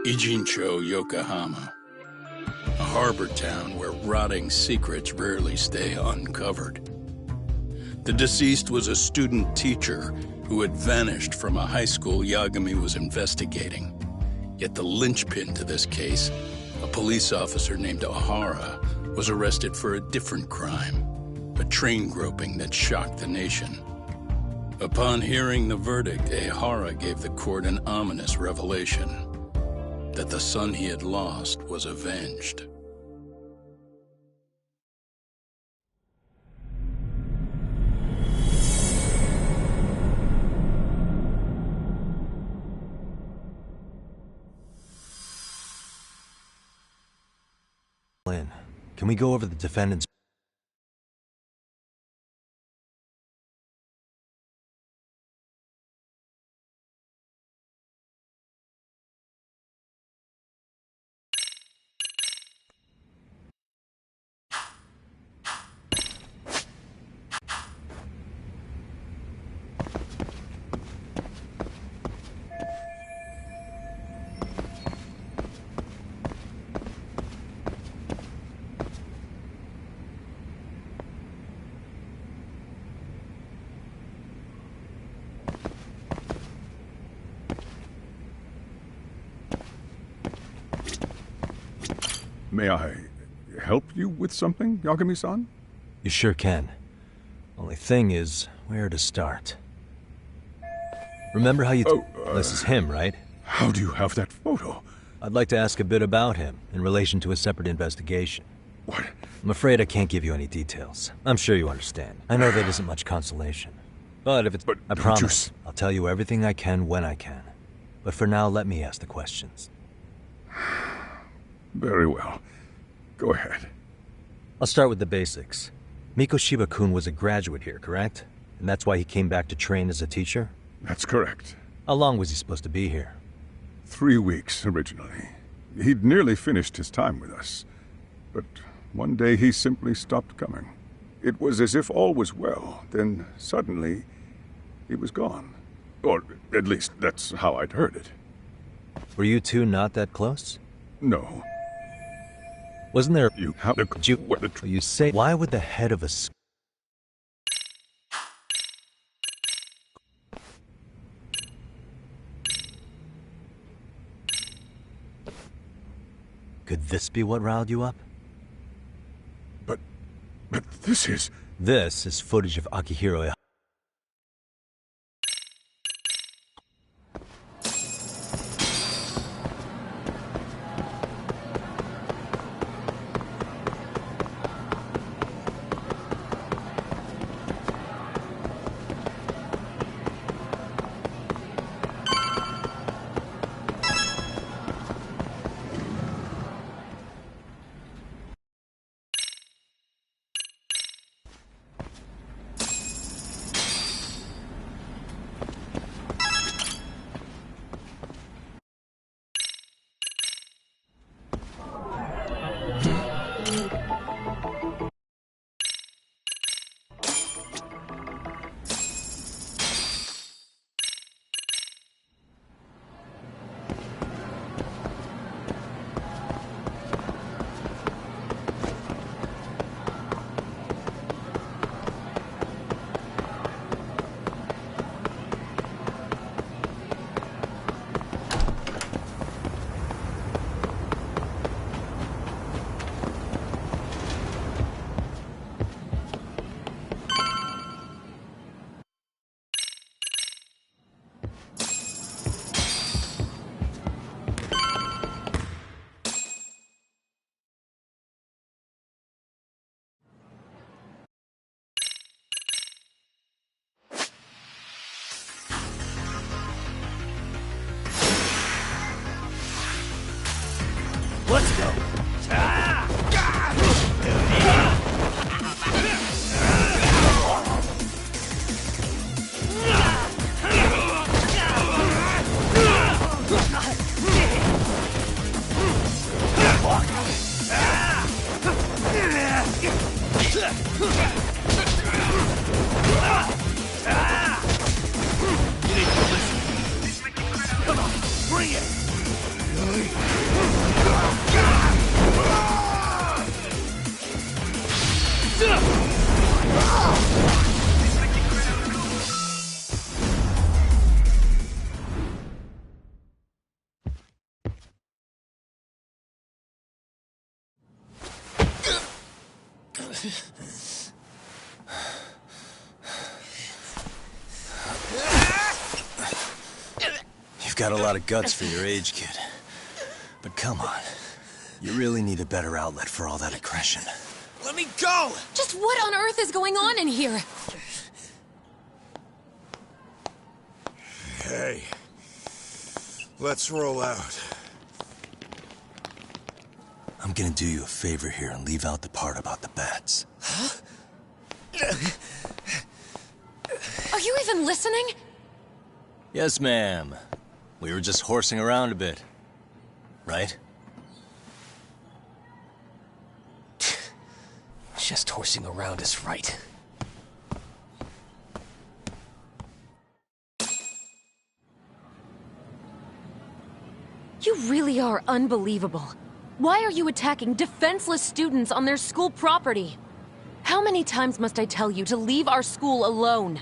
Ijincho, Yokohama. A harbor town where rotting secrets rarely stay uncovered. The deceased was a student teacher who had vanished from a high school Yagami was investigating. Yet the linchpin to this case, a police officer named Ohara, was arrested for a different crime, a train groping that shocked the nation. Upon hearing the verdict, Ohara gave the court an ominous revelation: that the son he had lost was avenged. Lynn, can we go over the defendant's... May I help you with something, Yagami-san? You sure can. Only thing is, where to start? Remember how you... This is him, right? How do you have that photo? I'd like to ask a bit about him, in relation to a separate investigation. What? I'm afraid I can't give you any details. I'm sure you understand. I know that isn't much consolation. But if it's... I promise, I'll tell you everything I can when I can. But for now, let me ask the questions. Very well. Go ahead. I'll start with the basics. Mikoshiba-kun was a graduate here, correct? And that's why he came back to train as a teacher? That's correct. How long was he supposed to be here? 3 weeks, originally. He'd nearly finished his time with us. But one day he simply stopped coming. It was as if all was well, then suddenly he was gone. Or at least that's how I'd heard it. Were you two not that close? No. Wasn't there... You have to... You say... Why would the head of a... Could this be what riled you up? But this is... This is footage of Akihiro. Let's go. Come on, bring it. You've got a lot of guts for your age, kid. But come on. You really need a better outlet for all that aggression. Let me go! Just what on earth is going on in here? Hey. Let's roll out. I'm gonna do you a favor here and leave out the part about the bats. Huh? Are you even listening? Yes, ma'am. We were just horsing around a bit. Right? Just horsing around is right. You really are unbelievable. Why are you attacking defenseless students on their school property? How many times must I tell you to leave our school alone?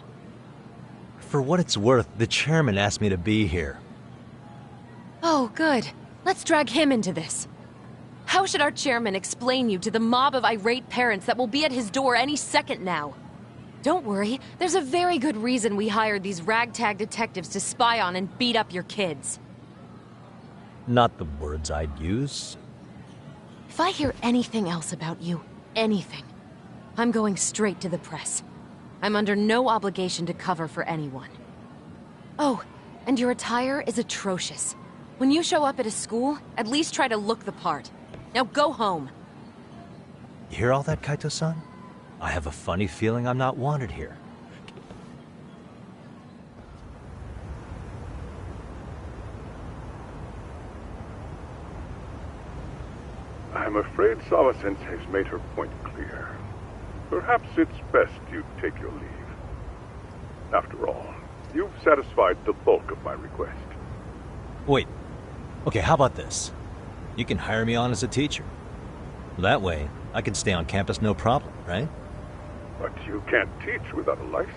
For what it's worth, the chairman asked me to be here. Oh, good. Let's drag him into this. How should our chairman explain you to the mob of irate parents that will be at his door any second now? Don't worry, there's a very good reason we hired these ragtag detectives to spy on and beat up your kids. Not the words I'd use. If I hear anything else about you, anything, I'm going straight to the press. I'm under no obligation to cover for anyone. Oh, and your attire is atrocious. When you show up at a school, at least try to look the part. Now go home. You hear all that, Kaito-san? I have a funny feeling I'm not wanted here. I'm afraid Sawa-sensei has made her point clear. Perhaps it's best you take your leave. After all, you've satisfied the bulk of my request. Wait. Okay, how about this? You can hire me on as a teacher. That way, I can stay on campus no problem, right? But you can't teach without a license.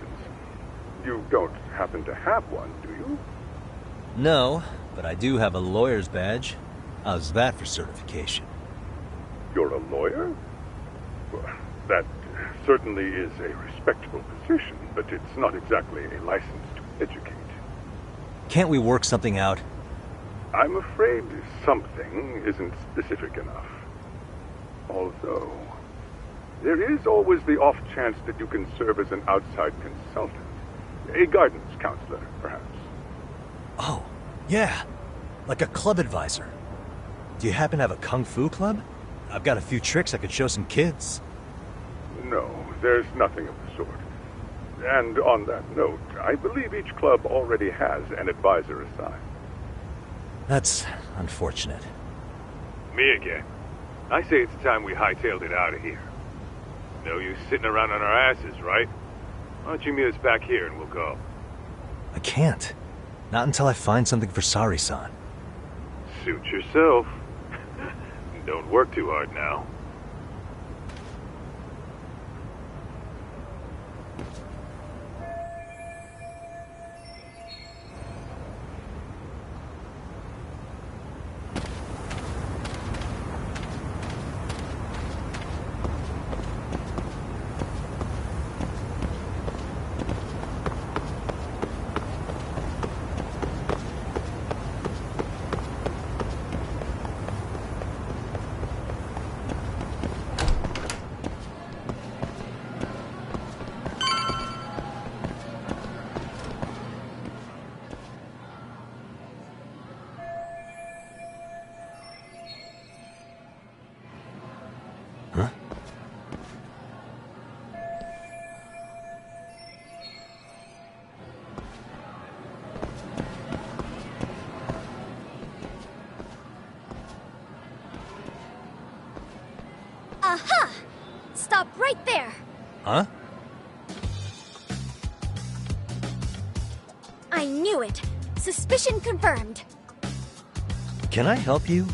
You don't happen to have one, do you? No, but I do have a lawyer's badge. How's that for certification? You're a lawyer? Well, that certainly is a respectable position, but it's not exactly a license to educate. Can't we work something out? I'm afraid something isn't specific enough. Although, there is always the off chance that you can serve as an outside consultant. A guidance counselor, perhaps. Oh, yeah. Like a club advisor. Do you happen to have a kung fu club? I've got a few tricks I could show some kids. No, there's nothing of the sort. And on that note, I believe each club already has an advisor assigned. That's unfortunate. Me again. I say it's time we hightailed it out of here. No use sitting around on our asses, right? Why don't you meet us back here and we'll go? I can't. Not until I find something for Sari-san. Suit yourself. Don't work too hard now. Aha! Stop right there! Huh? I knew it! Suspicion confirmed! Can I help you?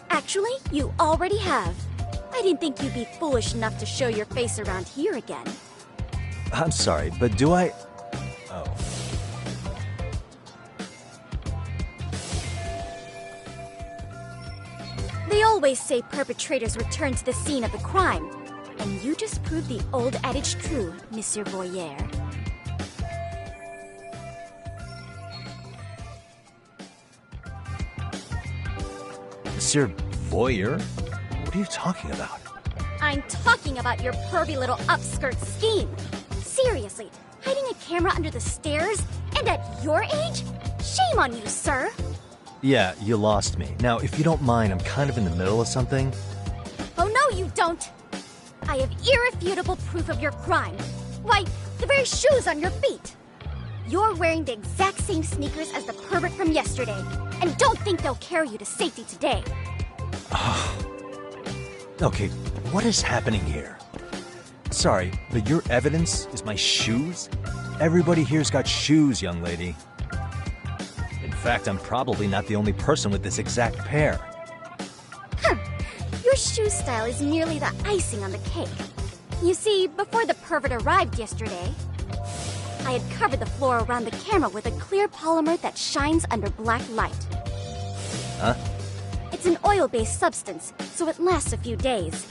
Actually, you already have. I didn't think you'd be foolish enough to show your face around here again. I'm sorry, but do I... Oh. They always say perpetrators return to the scene of the crime. And you just proved the old adage true, Monsieur Voyeur. Monsieur Voyeur? What are you talking about? I'm talking about your pervy little upskirt scheme. Seriously, hiding a camera under the stairs? And at your age? Shame on you, sir. Yeah, you lost me. Now, if you don't mind, I'm kind of in the middle of something. Oh no, you don't! I have irrefutable proof of your crime. Why, the very shoes on your feet. You're wearing the exact same sneakers as the pervert from yesterday, and don't think they'll carry you to safety today. Okay, what is happening here? Sorry, but your evidence is my shoes? Everybody here's got shoes, young lady. In fact, I'm probably not the only person with this exact pair. Your shoe style is merely the icing on the cake. You see, before the pervert arrived yesterday, I had covered the floor around the camera with a clear polymer that shines under black light. Huh? It's an oil-based substance, so it lasts a few days.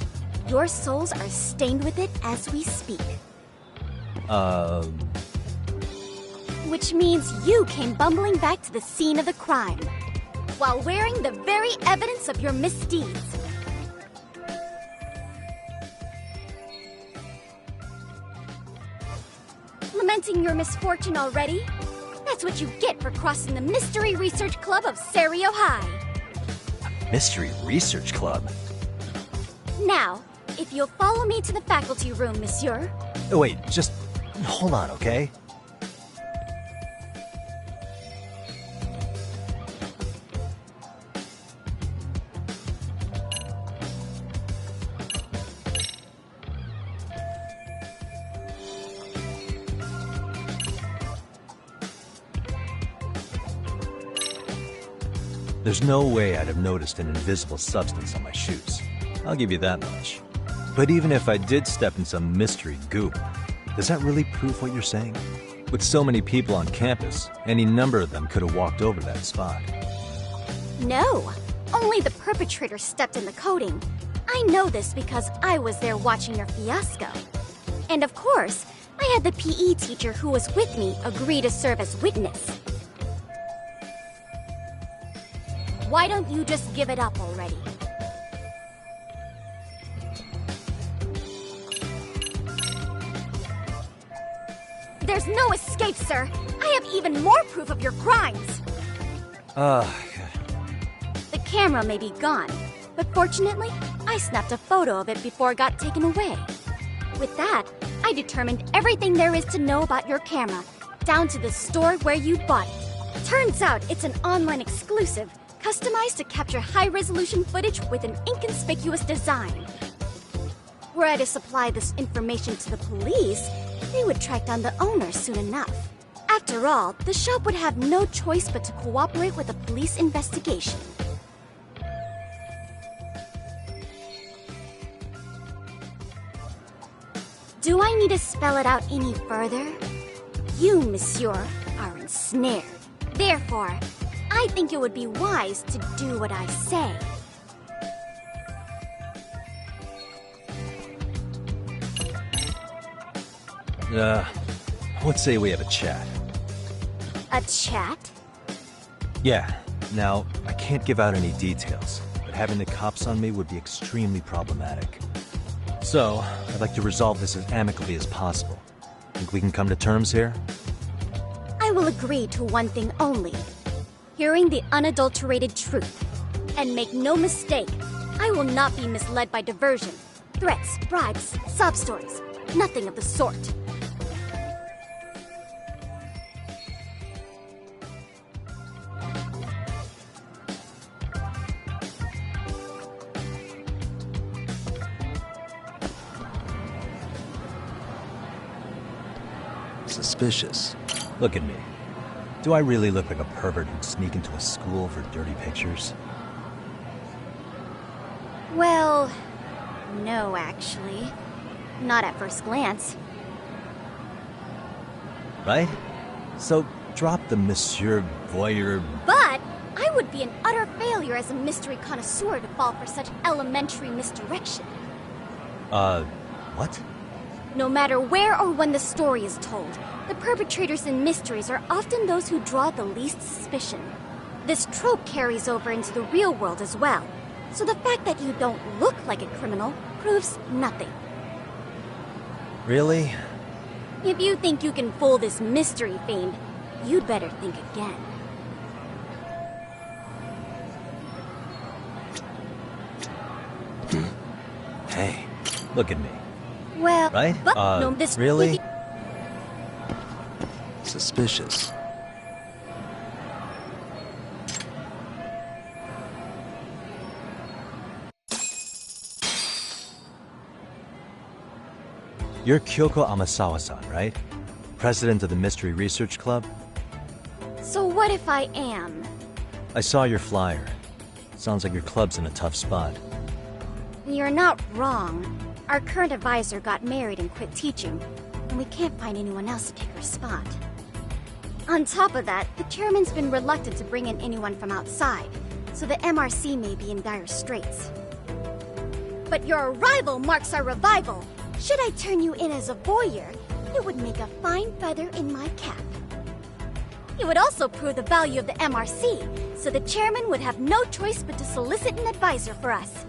Your soles are stained with it as we speak. Which means you came bumbling back to the scene of the crime, while wearing the very evidence of your misdeeds. Lamenting your misfortune already? That's what you get for crossing the Mystery Research Club of ZerØ High. Mystery Research Club? Now, if you'll follow me to the faculty room, monsieur. Oh, wait, just hold on, okay? There's no way I'd have noticed an invisible substance on my shoes. I'll give you that much. But even if I did step in some mystery goop, does that really prove what you're saying? With so many people on campus, any number of them could have walked over that spot. No, only the perpetrator stepped in the coating. I know this because I was there watching your fiasco. And of course, I had the PE teacher who was with me agree to serve as witness. Why don't you just give it up already? There's no escape, sir. I have even more proof of your crimes. The camera may be gone, but fortunately, I snapped a photo of it before it got taken away. With that, I determined everything there is to know about your camera, down to the store where you bought it. Turns out it's an online exclusive, customized to capture high-resolution footage with an inconspicuous design. Were I to supply this information to the police, they would track down the owner soon enough. After all, the shop would have no choice but to cooperate with the police investigation. Do I need to spell it out any further? You, monsieur, are ensnared. Therefore, I think it would be wise to do what I say. Let's say we have a chat. A chat? Yeah. Now, I can't give out any details, but having the cops on me would be extremely problematic. So, I'd like to resolve this as amicably as possible. Think we can come to terms here? I will agree to one thing only. Hearing the unadulterated truth. And make no mistake, I will not be misled by diversion, threats, bribes, sob stories. Nothing of the sort. Suspicious. Look at me. Do I really look like a pervert who'd sneak into a school for dirty pictures? Well, no, actually. Not at first glance. Right? So, drop the Monsieur Voyeur... But I would be an utter failure as a mystery connoisseur to fall for such elementary misdirection. What? No matter where or when the story is told, the perpetrators in mysteries are often those who draw the least suspicion. This trope carries over into the real world as well, so the fact that you don't look like a criminal proves nothing. Really? If you think you can fool this mystery fiend, you'd better think again. Hey, look at me. Well, Right? but no, this really? Suspicious. You're Kyoko Amasawa-san, right? President of the Mystery Research Club? So what if I am? I saw your flyer. Sounds like your club's in a tough spot. You're not wrong. Our current advisor got married and quit teaching, and we can't find anyone else to take her spot. On top of that, the chairman's been reluctant to bring in anyone from outside, so the MRC may be in dire straits. But your arrival marks our revival. Should I turn you in as a voyeur, it would make a fine feather in my cap. It would also prove the value of the MRC, so the chairman would have no choice but to solicit an advisor for us.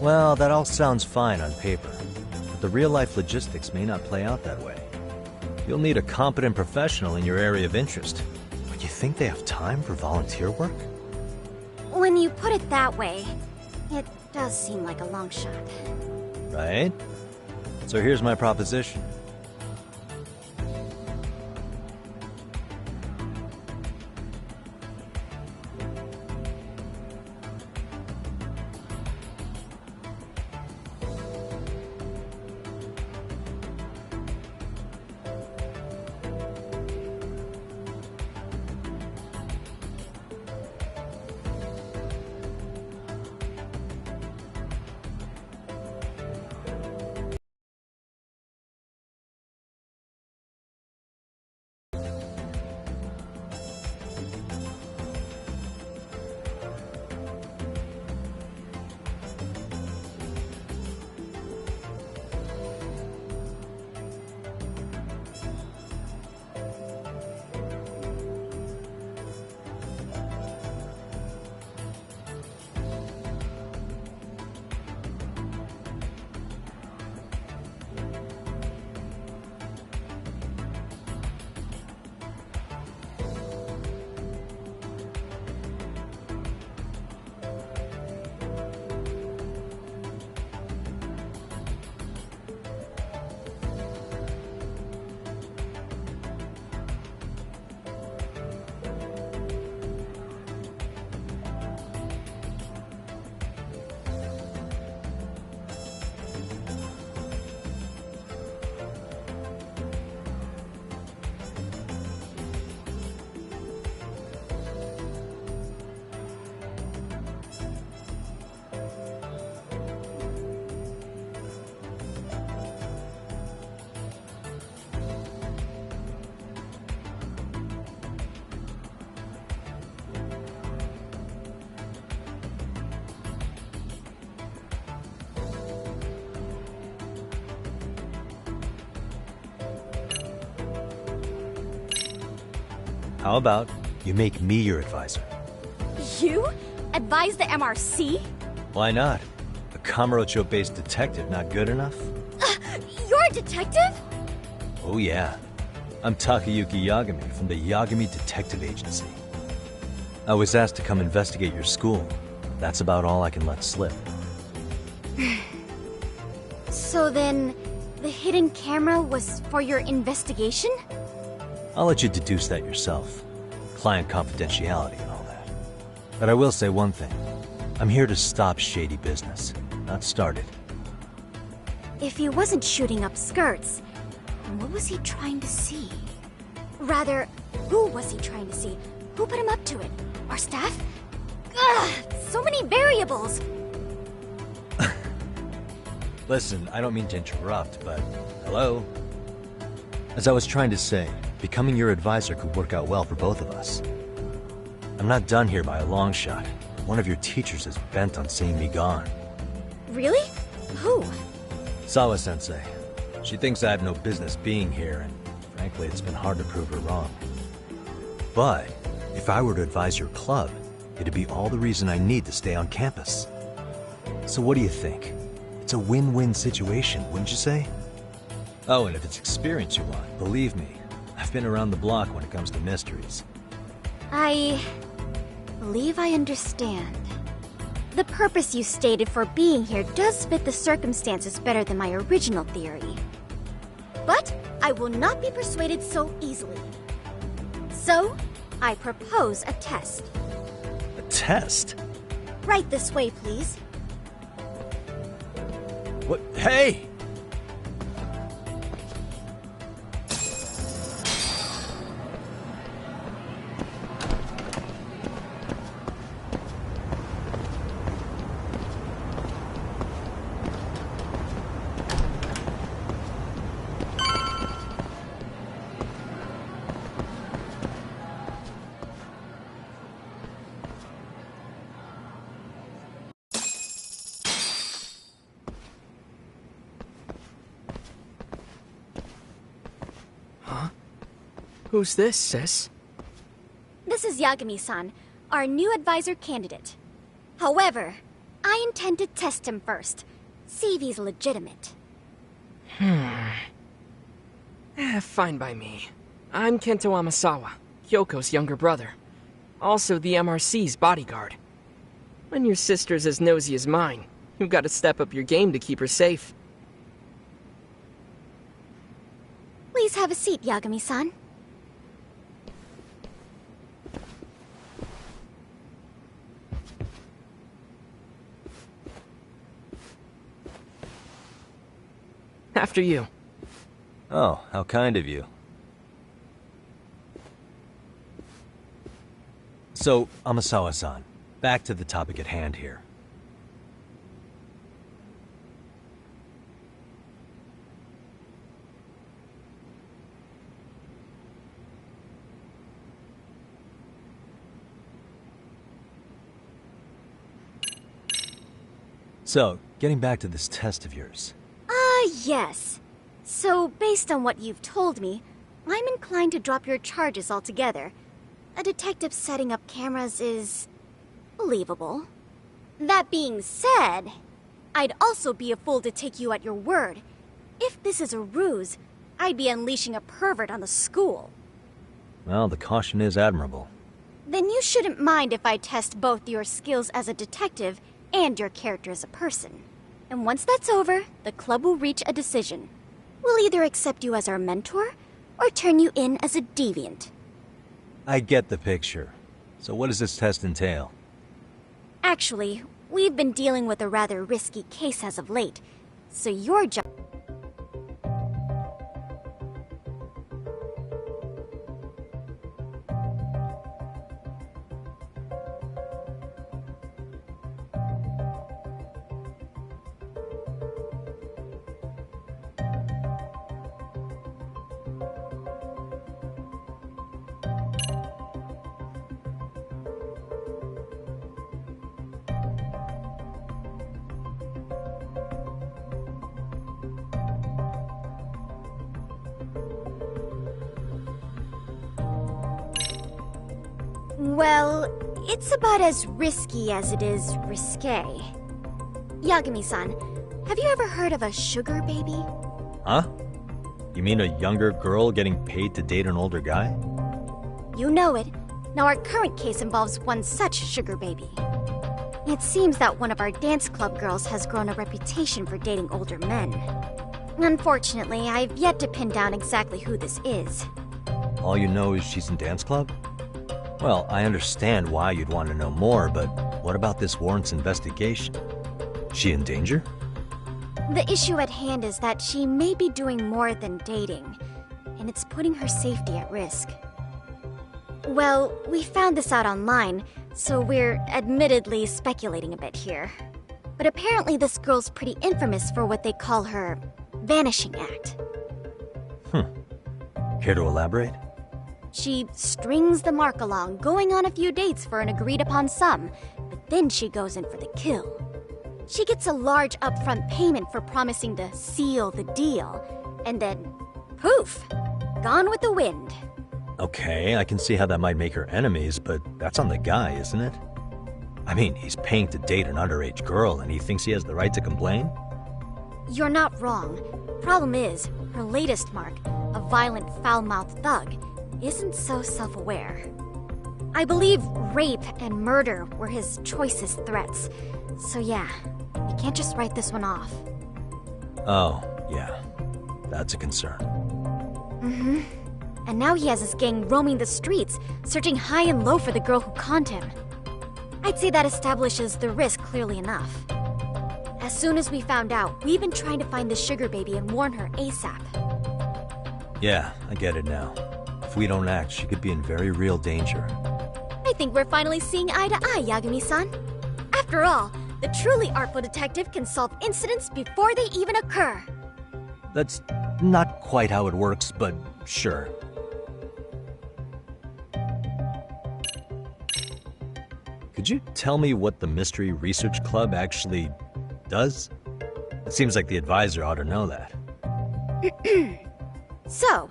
Well, that all sounds fine on paper, but the real-life logistics may not play out that way. You'll need a competent professional in your area of interest. But you think they have time for volunteer work? When you put it that way, it does seem like a long shot. Right? So here's my proposition. How about you make me your advisor? You? Advise the MRC? Why not? A Kamurocho-based detective not good enough? You're a detective? Oh yeah. I'm Takayuki Yagami from the Yagami Detective Agency. I was asked to come investigate your school. That's about all I can let slip. So then, the hidden camera was for your investigation? I'll let you deduce that yourself. Client confidentiality and all that. But I will say one thing. I'm here to stop shady business, not start it. If he wasn't shooting up skirts, then what was he trying to see? Rather, Who was he trying to see? Who put him up to it? Our staff? Ugh, so many variables! Listen, I don't mean to interrupt, but... Hello? As I was trying to say, becoming your advisor could work out well for both of us. I'm not done here by a long shot. One of your teachers is bent on seeing me gone. Really? Who? Sawa-sensei. She thinks I have no business being here, and frankly, it's been hard to prove her wrong. But, if I were to advise your club, it'd be all the reason I need to stay on campus. So what do you think? It's a win-win situation, wouldn't you say? Oh, and if it's experience you want, believe me, I've been around the block when it comes to mysteries. I believe I understand. The purpose you stated for being here does fit the circumstances better than my original theory. But I will not be persuaded so easily. So, I propose a test. A test? Right this way, please. What? Hey! Who's this, sis? This is Yagami-san, our new advisor candidate. However, I intend to test him first, see if he's legitimate. Fine by me. I'm Kento Amasawa, Kyoko's younger brother. Also the MRC's bodyguard. When your sister's as nosy as mine, you've got to step up your game to keep her safe. Please have a seat, Yagami-san. After you. Oh, how kind of you. So, Amasawa-san, back to the topic at hand here. So, getting back to this test of yours. Yes. So, based on what you've told me, I'm inclined to drop your charges altogether. A detective setting up cameras is believable. That being said, I'd also be a fool to take you at your word. If this is a ruse, I'd be unleashing a pervert on the school. Well, the caution is admirable. Then you shouldn't mind if I test both your skills as a detective and your character as a person. And once that's over, the club will reach a decision. We'll either accept you as our mentor, or turn you in as a deviant. I get the picture. So what does this test entail? Actually, we've been dealing with a rather risky case as of late, so your job... Well, it's about as risky as it is risque. Yagami-san, have you ever heard of a sugar baby? Huh? You mean a younger girl getting paid to date an older guy? You know it. Now our current case involves one such sugar baby. It seems that one of our dance club girls has grown a reputation for dating older men. Unfortunately, I've yet to pin down exactly who this is. All you know is she's in dance club? Well, I understand why you'd want to know more, but what about this warrants investigation? She in danger? The issue at hand is that she may be doing more than dating, and it's putting her safety at risk. Well, we found this out online, so we're admittedly speculating a bit here. But apparently this girl's pretty infamous for what they call her vanishing act. Care to elaborate? She strings the mark along, going on a few dates for an agreed-upon sum, but then she goes in for the kill. She gets a large upfront payment for promising to seal the deal, and then, poof, gone with the wind. Okay, I can see how that might make her enemies, but that's on the guy, isn't it? I mean, he's paying to date an underage girl, and he thinks he has the right to complain? You're not wrong. Problem is, her latest mark, a violent, foul-mouthed thug, isn't so self-aware. I believe rape and murder were his choicest threats. So yeah, we can't just write this one off. Oh, yeah. That's a concern. Mm-hmm. And now he has his gang roaming the streets, searching high and low for the girl who conned him. I'd say that establishes the risk clearly enough. As soon as we found out, we've been trying to find the sugar baby and warn her ASAP. Yeah, I get it now. If we don't act, she could be in very real danger. I think we're finally seeing eye to eye, Yagami-san. After all, the truly artful detective can solve incidents before they even occur. That's not quite how it works, but sure. Could you tell me what the Mystery Research Club actually does? It seems like the advisor ought to know that. So,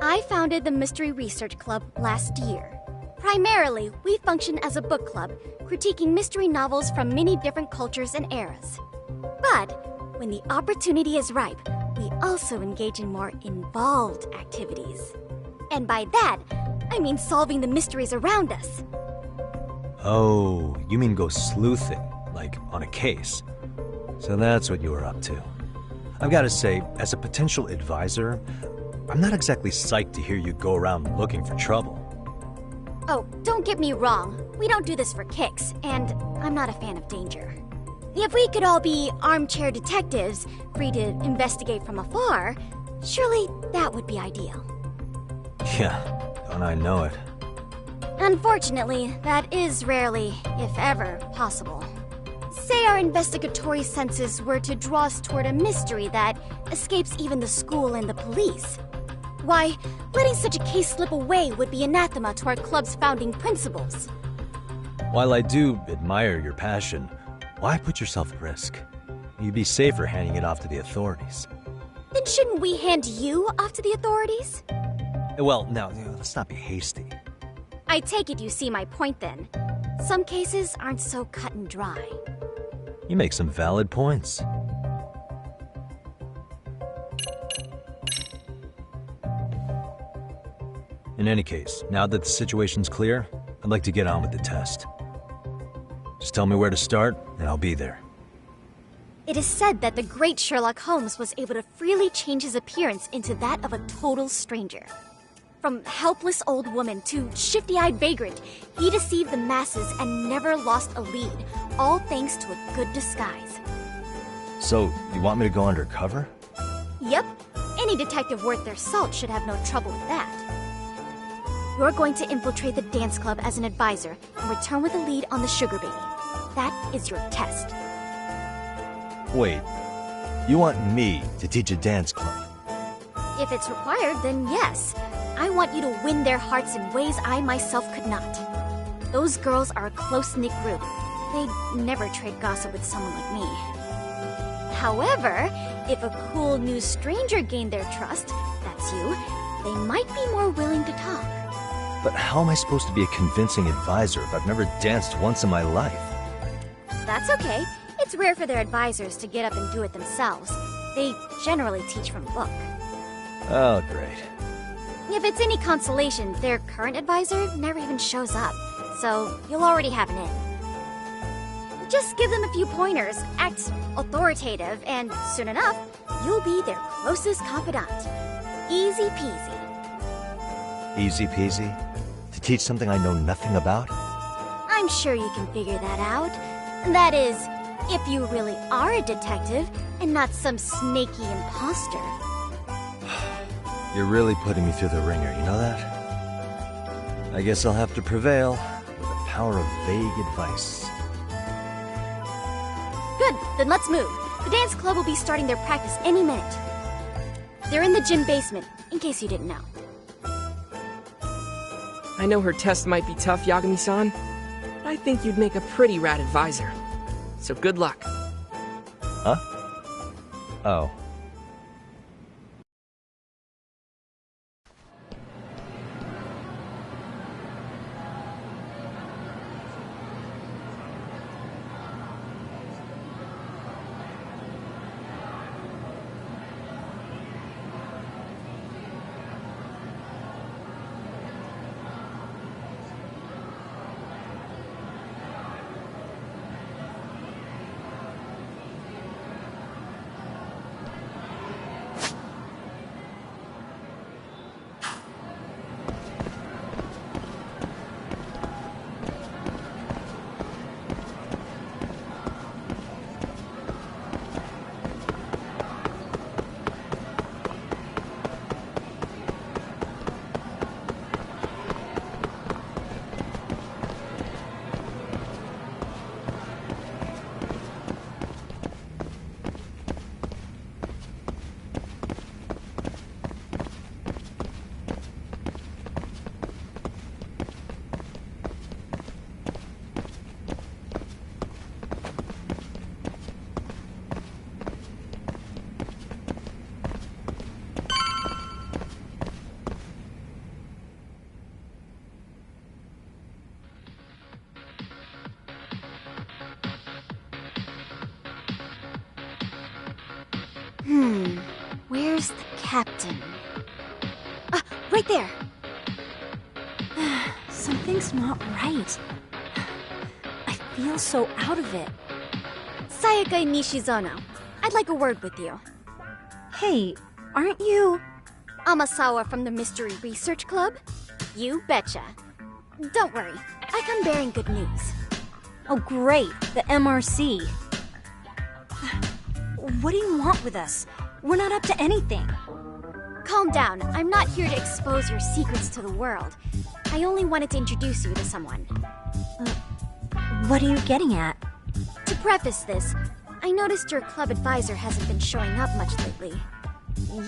I founded the Mystery Research Club last year. Primarily, we function as a book club, critiquing mystery novels from many different cultures and eras. But, when the opportunity is ripe, we also engage in more involved activities. And by that, I mean solving the mysteries around us. Oh, you mean go sleuthing, like on a case. So that's what you were up to. I've got to say, as a potential advisor, I'm not exactly psyched to hear you go around looking for trouble. Oh, don't get me wrong. We don't do this for kicks, and I'm not a fan of danger. If we could all be armchair detectives, free to investigate from afar, surely that would be ideal. Yeah, don't I know it. Unfortunately, that is rarely, if ever, possible. Say our investigatory senses were to draw us toward a mystery that escapes even the school and the police. Why, letting such a case slip away would be anathema to our club's founding principles. While I do admire your passion, why put yourself at risk? You'd be safer handing it off to the authorities. Then shouldn't we hand you off to the authorities? Well, now, let's not be hasty. I take it you see my point then. Some cases aren't so cut and dry. You make some valid points. In any case, now that the situation's clear, I'd like to get on with the test. Just tell me where to start, and I'll be there. It is said that the great Sherlock Holmes was able to freely change his appearance into that of a total stranger. From helpless old woman to shifty-eyed vagrant, he deceived the masses and never lost a lead, all thanks to a good disguise. So, you want me to go undercover? Yep. Any detective worth their salt should have no trouble with that. You're going to infiltrate the dance club as an advisor and return with a lead on the sugar baby. That is your test. Wait, you want me to teach a dance club? If it's required, then yes. I want you to win their hearts in ways I myself could not. Those girls are a close-knit group. They'd never trade gossip with someone like me. However, if a cool new stranger gained their trust, that's you, they might be more willing to talk. But how am I supposed to be a convincing advisor if I've never danced once in my life? That's okay. It's rare for their advisors to get up and do it themselves. They generally teach from a book. Oh, great. If it's any consolation, their current advisor never even shows up, so you'll already have an in. Just give them a few pointers, act authoritative, and soon enough, you'll be their closest confidant. Easy peasy. Easy peasy? To teach something I know nothing about? I'm sure you can figure that out. That is, if you really are a detective and not some snaky imposter. You're really putting me through the ringer, you know that? I guess I'll have to prevail with the power of vague advice. Good, then let's move. The dance club will be starting their practice any minute. They're in the gym basement, in case you didn't know. I know her test might be tough, Yagami-san, but I think you'd make a pretty rad advisor. So good luck. Huh? Oh. Where's the captain? Ah, right there! Something's not right. I feel so out of it. Sayaka Nishizono, I'd like a word with you. Hey, aren't you... Amasawa from the Mystery Research Club? You betcha. Don't worry, I come bearing good news. Oh great, the MRC. What do you want with us? We're not up to anything. Calm down, I'm not here to expose your secrets to the world. I only wanted to introduce you to someone. What are you getting at? To preface this, I noticed your club advisor hasn't been showing up much lately.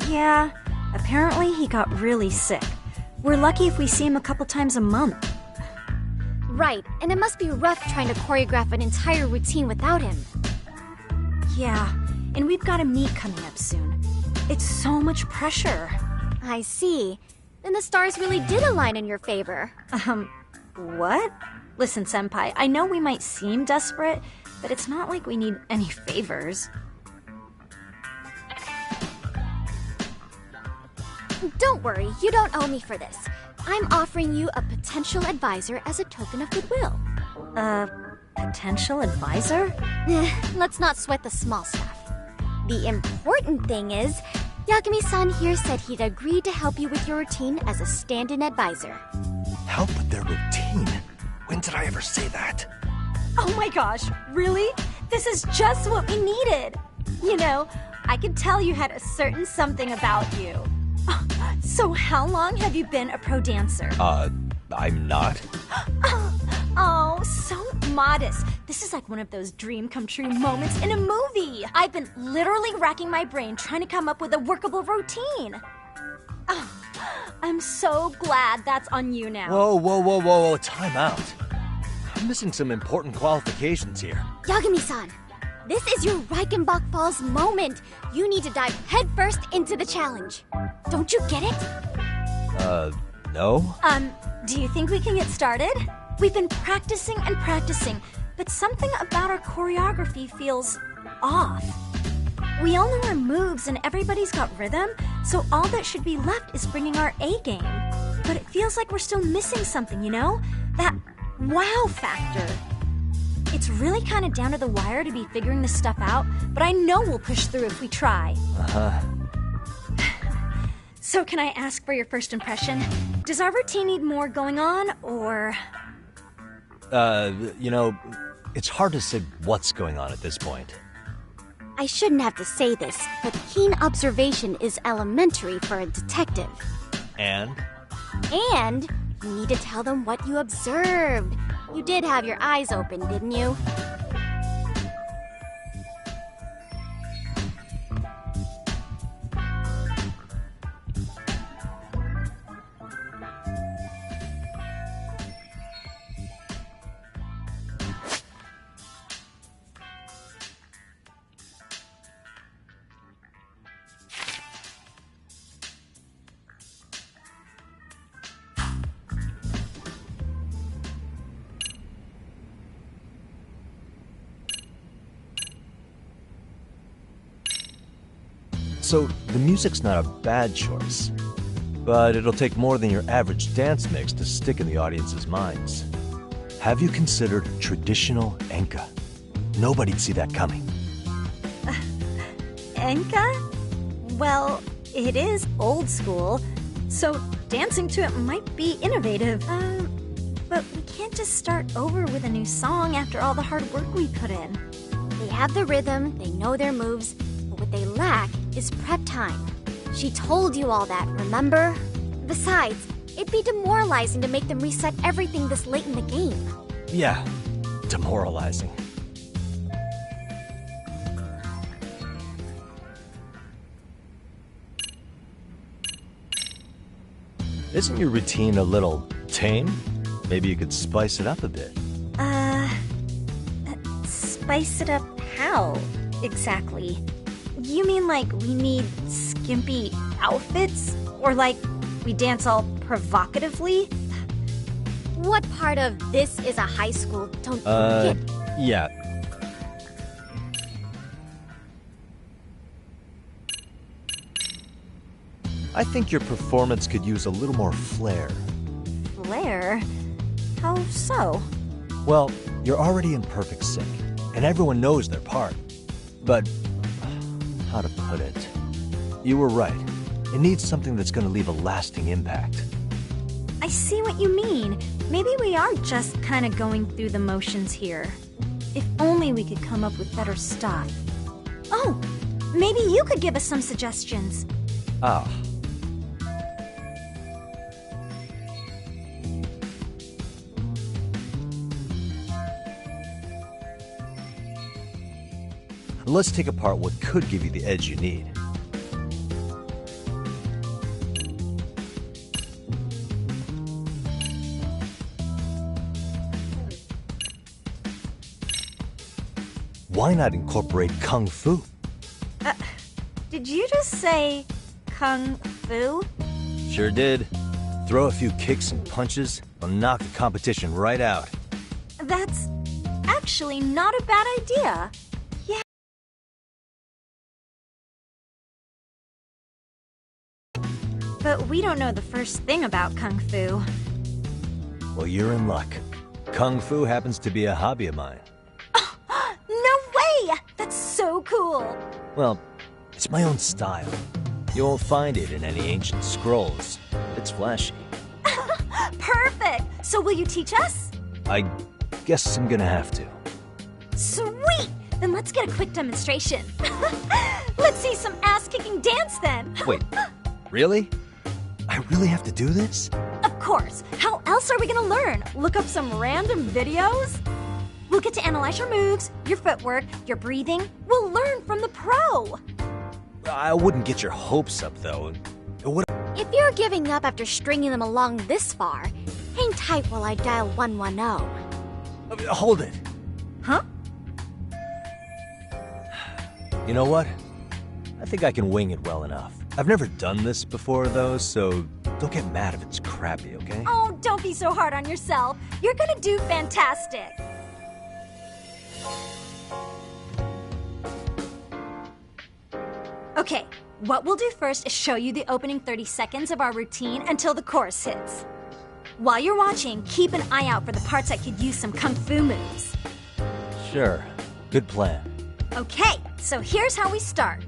Yeah, apparently he got really sick. We're lucky if we see him a couple times a month. Right, and it must be rough trying to choreograph an entire routine without him. Yeah, and we've got a meet coming up soon. It's so much pressure. I see. Then the stars really did align in your favor. What? Listen, Senpai, I know we might seem desperate, but it's not like we need any favors. Don't worry, you don't owe me for this. I'm offering you a potential advisor as a token of goodwill. Potential advisor? Let's not sweat the small stuff. The important thing is, Yagami-san here said he'd agreed to help you with your routine as a stand-in advisor. Help with their routine? When did I ever say that? Oh my gosh, really? This is just what we needed. You know, I could tell you had a certain something about you. So how long have you been a pro dancer? I'm not. Oh, so modest. This is like one of those dream come true moments in a movie. I've been literally racking my brain trying to come up with a workable routine. Oh, I'm so glad that's on you now. Whoa, time out. I'm missing some important qualifications here. Yagami-san, this is your Reichenbach Falls moment. You need to dive headfirst into the challenge. Don't you get it? No? Do you think we can get started? We've been practicing and practicing, but something about our choreography feels off. We all know our moves and everybody's got rhythm, so all that should be left is bringing our A game. But it feels like we're still missing something, you know? That wow factor. It's really kind of down to the wire to be figuring this stuff out, but I know we'll push through if we try. So can I ask for your first impression? Does our routine need more going on, or...? You know, it's hard to say what's going on at this point. I shouldn't have to say this, but keen observation is elementary for a detective. And? And You need to tell them what you observed. You did have your eyes open, didn't you? So, the music's not a bad choice, but it'll take more than your average dance mix to stick in the audience's minds. Have you considered traditional enka? Nobody'd see that coming. Enka? Well, it is old school, so dancing to it might be innovative. But we can't just start over with a new song after all the hard work we put in. They have the rhythm, they know their moves, but what they lack is prep time. She told you all that, remember? Besides, it'd be demoralizing to make them reset everything this late in the game. Yeah, demoralizing. Isn't your routine a little tame? Maybe you could spice it up a bit. Spice it up how, exactly? You mean like we need skimpy outfits? Or like we dance all provocatively? What part of this is a high school don't you get? Yeah. I think your performance could use a little more flair. Flair? How so? Well, you're already in perfect sync, and everyone knows their part. But, how to put it? You were right. It needs something that's gonna leave a lasting impact. I see what you mean. Maybe we are just kind of going through the motions here. If only we could come up with better stuff. Oh, maybe you could give us some suggestions. Ah. Let's take apart what could give you the edge you need. Why not incorporate Kung Fu? Did you just say Kung Fu? Sure did. Throw a few kicks and punches, will knock the competition right out. That's actually not a bad idea. Yeah. But we don't know the first thing about Kung Fu. Well, you're in luck. Kung Fu happens to be a hobby of mine. No way! That's so cool! Well, it's my own style. You won't find it in any ancient scrolls. It's flashy. Perfect! So will you teach us? I guess I'm gonna have to. Sweet! Then let's get a quick demonstration. Let's see some ass-kicking dance then! Wait, really? I really have to do this? Of course! How else are we gonna learn? Look up some random videos? We'll get to analyze your moves, your footwork, your breathing. We'll learn from the pro! I wouldn't get your hopes up, though. If you're giving up after stringing them along this far, hang tight while I dial 110. Hold it. Huh? You know what? I think I can wing it well enough. I've never done this before, though, so don't get mad if it's crappy, okay? Oh, don't be so hard on yourself. You're gonna do fantastic. Okay, what we'll do first is show you the opening 30 seconds of our routine until the chorus hits. While you're watching, keep an eye out for the parts that could use some kung fu moves. Sure. Good plan. Okay, so here's how we start.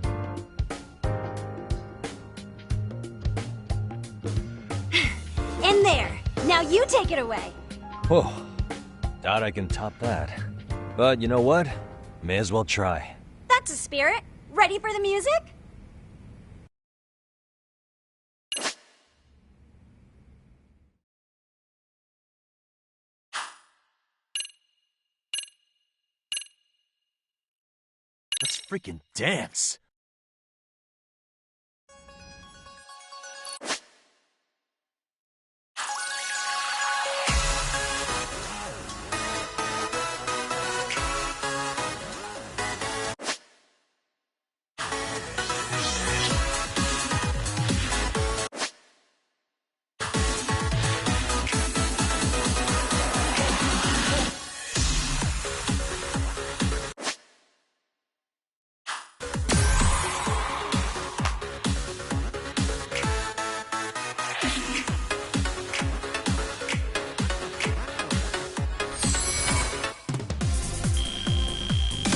In there. Now you take it away. Whoa. Doubt I can top that. But you know what? May as well try. That's a spirit. Ready for the music? freaking dance.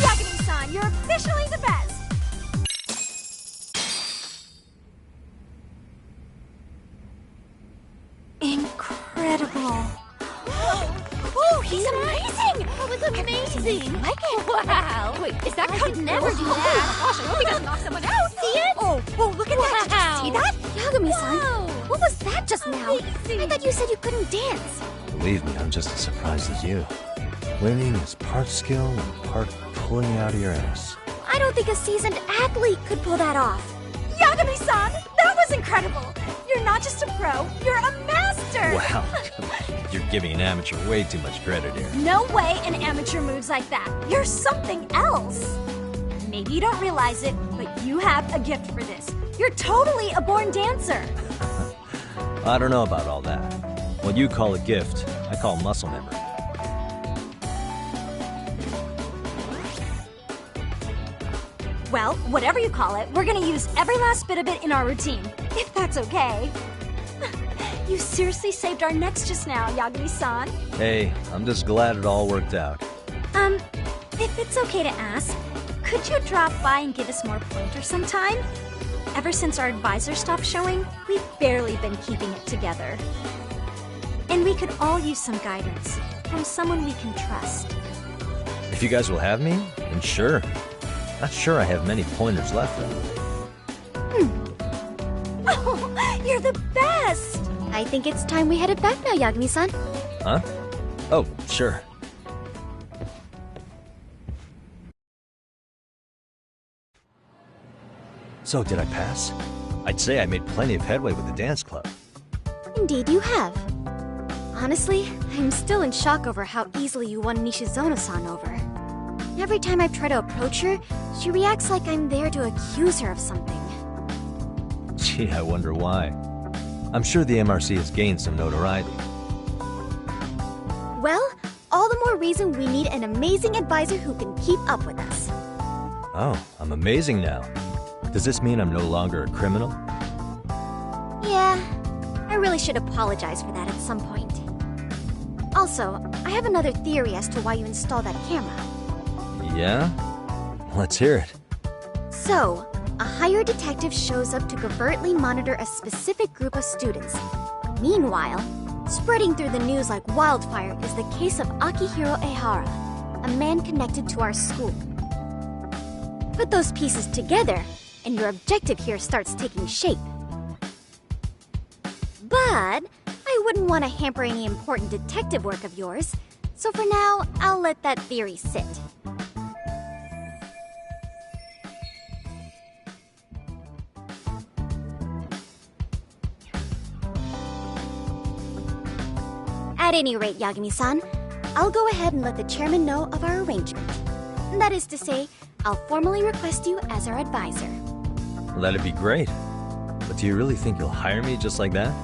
Yagami-san, you're officially the best! Incredible. Oh, he's amazing! That was amazing! Like it? Wow! Wait, is that I could never do that! Oh gosh, I hope he doesn't knock someone out! See it? Oh, look at that! Did you see that? Yagami-san, what was that just now? Amazing. I thought you said you couldn't dance. Believe me, I'm just as surprised as you. Winning is part skill and part pulling out of your ass. I don't think a seasoned athlete could pull that off. Yagami-san, that was incredible! You're not just a pro, you're a master! Wow, you're giving an amateur way too much credit here. No way an amateur moves like that. You're something else. Maybe you don't realize it, but you have a gift for this. You're totally a born dancer. I don't know about all that. What you call a gift, I call muscle memory. Well, whatever you call it, we're gonna use every last bit of it in our routine, if that's okay. You seriously saved our necks just now, Yagami-san. Hey, I'm just glad it all worked out. If it's okay to ask, could you drop by and give us more pointers sometime? Ever since our advisor stopped showing, we've barely been keeping it together. And we could all use some guidance from someone we can trust. If you guys will have me, then sure. Not sure I have many pointers left, though. Oh, you're the best! I think it's time we headed back now, Yagami-san. Huh? Oh, sure. So, did I pass? I'd say I made plenty of headway with the dance club. Indeed you have. Honestly, I'm still in shock over how easily you won Nishizono-san over. Every time I try to approach her, she reacts like I'm there to accuse her of something. Gee, I wonder why. I'm sure the MRC has gained some notoriety. Well, all the more reason we need an amazing advisor who can keep up with us. Oh, I'm amazing now. Does this mean I'm no longer a criminal? Yeah, I really should apologize for that at some point. Also, I have another theory as to why you installed that camera. Yeah? Let's hear it. So, a hired detective shows up to covertly monitor a specific group of students. Meanwhile, spreading through the news like wildfire is the case of Akihiro Ehara, a man connected to our school. Put those pieces together, and your objective here starts taking shape. But I wouldn't want to hamper any important detective work of yours, so for now, I'll let that theory sit. At any rate, Yagami-san, I'll go ahead and let the chairman know of our arrangement. That is to say, I'll formally request you as our advisor. That'd be great. But do you really think you'll hire me just like that?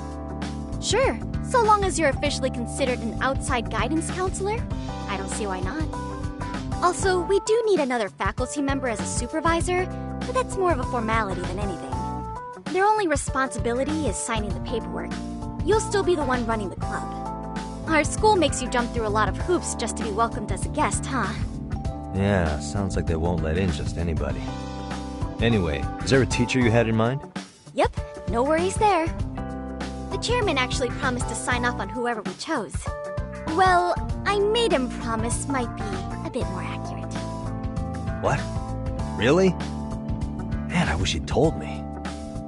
Sure, so long as you're officially considered an outside guidance counselor. I don't see why not. Also, we do need another faculty member as a supervisor, but that's more of a formality than anything. Their only responsibility is signing the paperwork. You'll still be the one running the club. Our school makes you jump through a lot of hoops just to be welcomed as a guest, huh? Yeah, sounds like they won't let in just anybody. Anyway, is there a teacher you had in mind? Yep, no worries there. The chairman actually promised to sign off on whoever we chose. Well, I made him promise might be a bit more accurate. What? Really? Man, I wish he'd told me.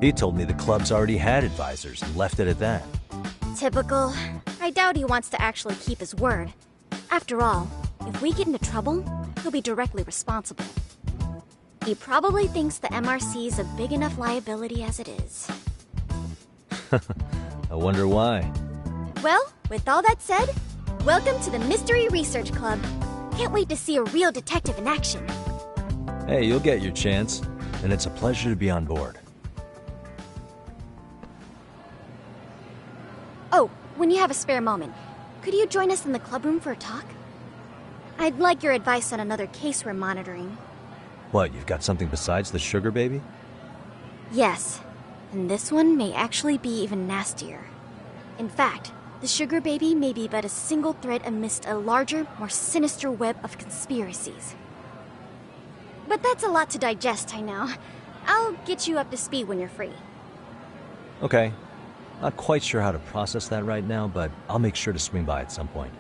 He told me the club's already had advisors and left it at that. Typical. I doubt he wants to actually keep his word. After all, if we get into trouble, he'll be directly responsible. He probably thinks the MRC is a big enough liability as it is. I wonder why. Well, with all that said, welcome to the Mystery Research Club. Can't wait to see a real detective in action. Hey, you'll get your chance, and it's a pleasure to be on board. Oh, when you have a spare moment, could you join us in the club room for a talk? I'd like your advice on another case we're monitoring. What, you've got something besides the sugar baby? Yes, and this one may actually be even nastier. In fact, the sugar baby may be but a single thread amidst a larger, more sinister web of conspiracies. But that's a lot to digest, I know. I'll get you up to speed when you're free. Okay. Not quite sure how to process that right now, but I'll make sure to swing by at some point.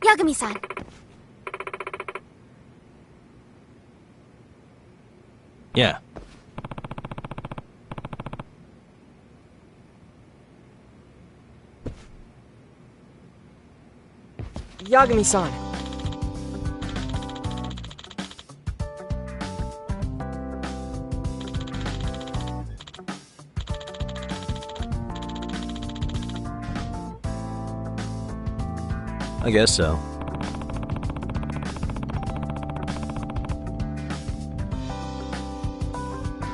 Yagami-san. Yeah. Yagami-san. I guess so.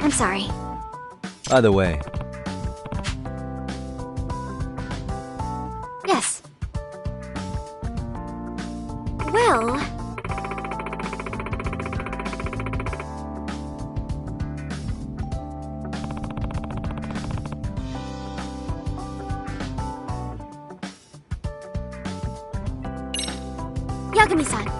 I'm sorry. Either way, Yes. Well... Yagami-san.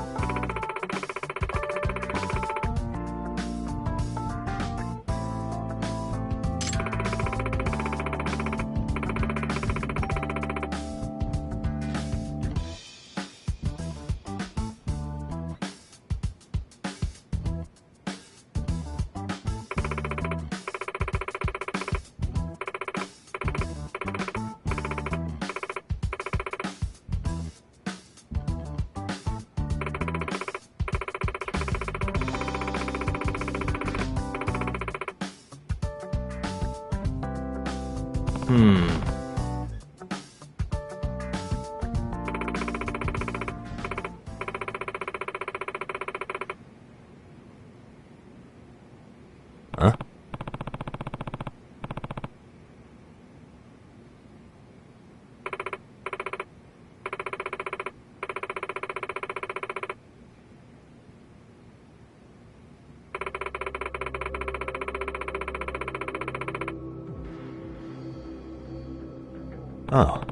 Huh? Oh.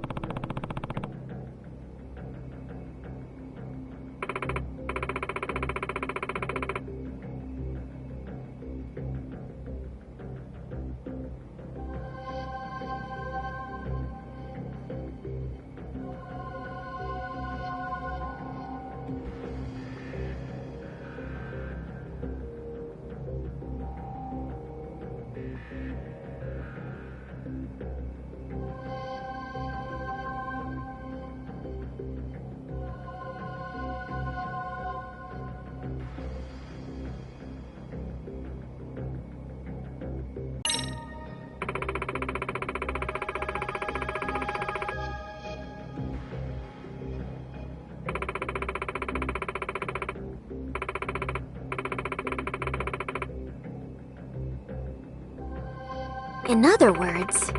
In other words...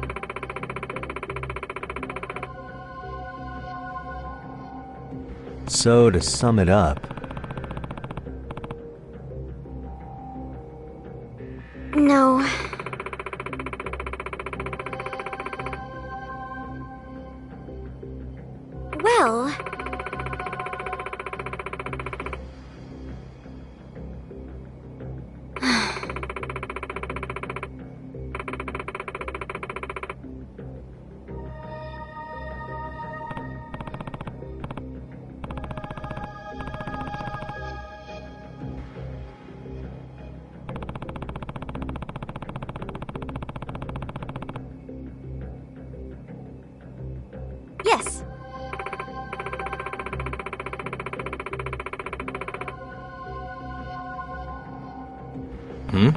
So, to sum it up... No. Well... Yes. Hmm?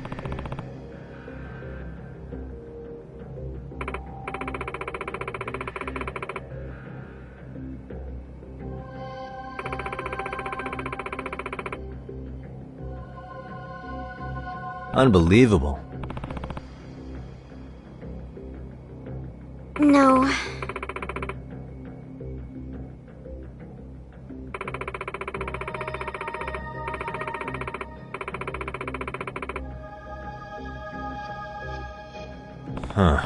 Unbelievable. No. Huh.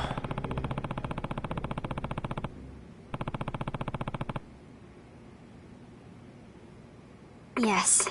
Yes.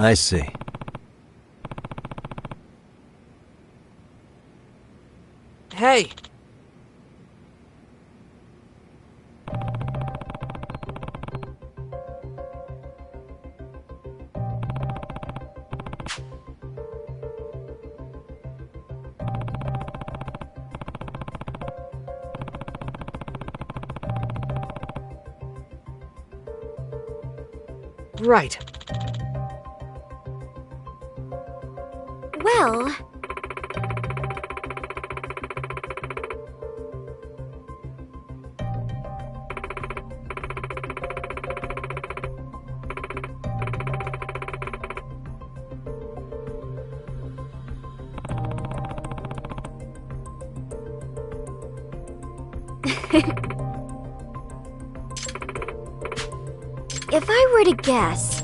I see. Hey! Right. Well... If I were to guess...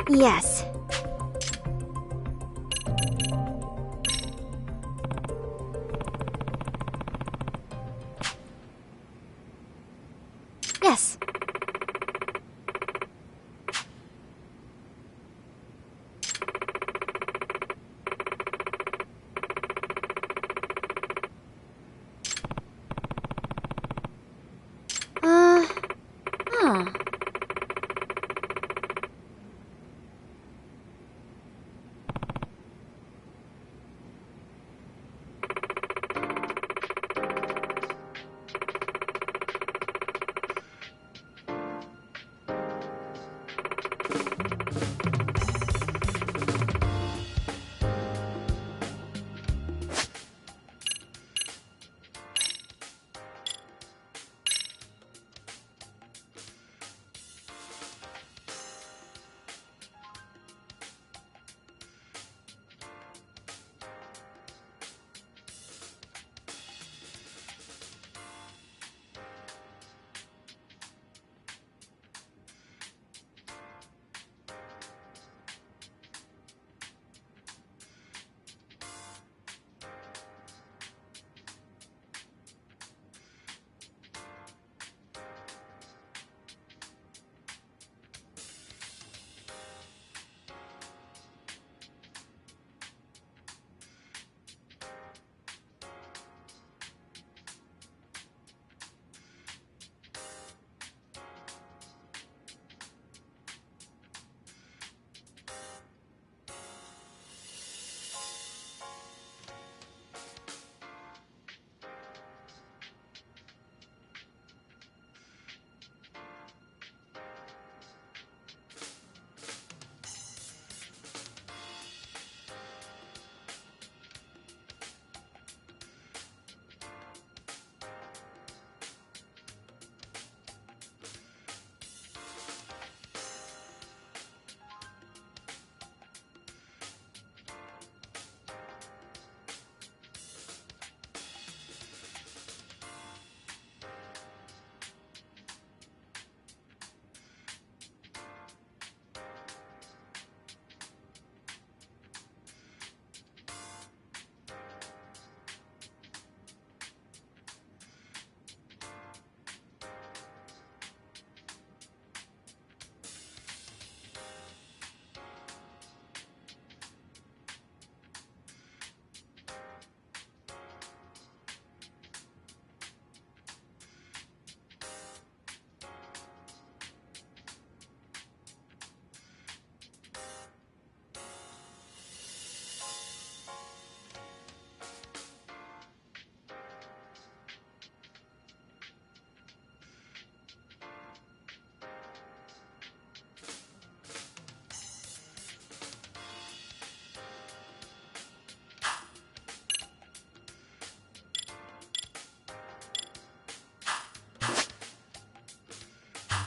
Yes. Yes. Huh.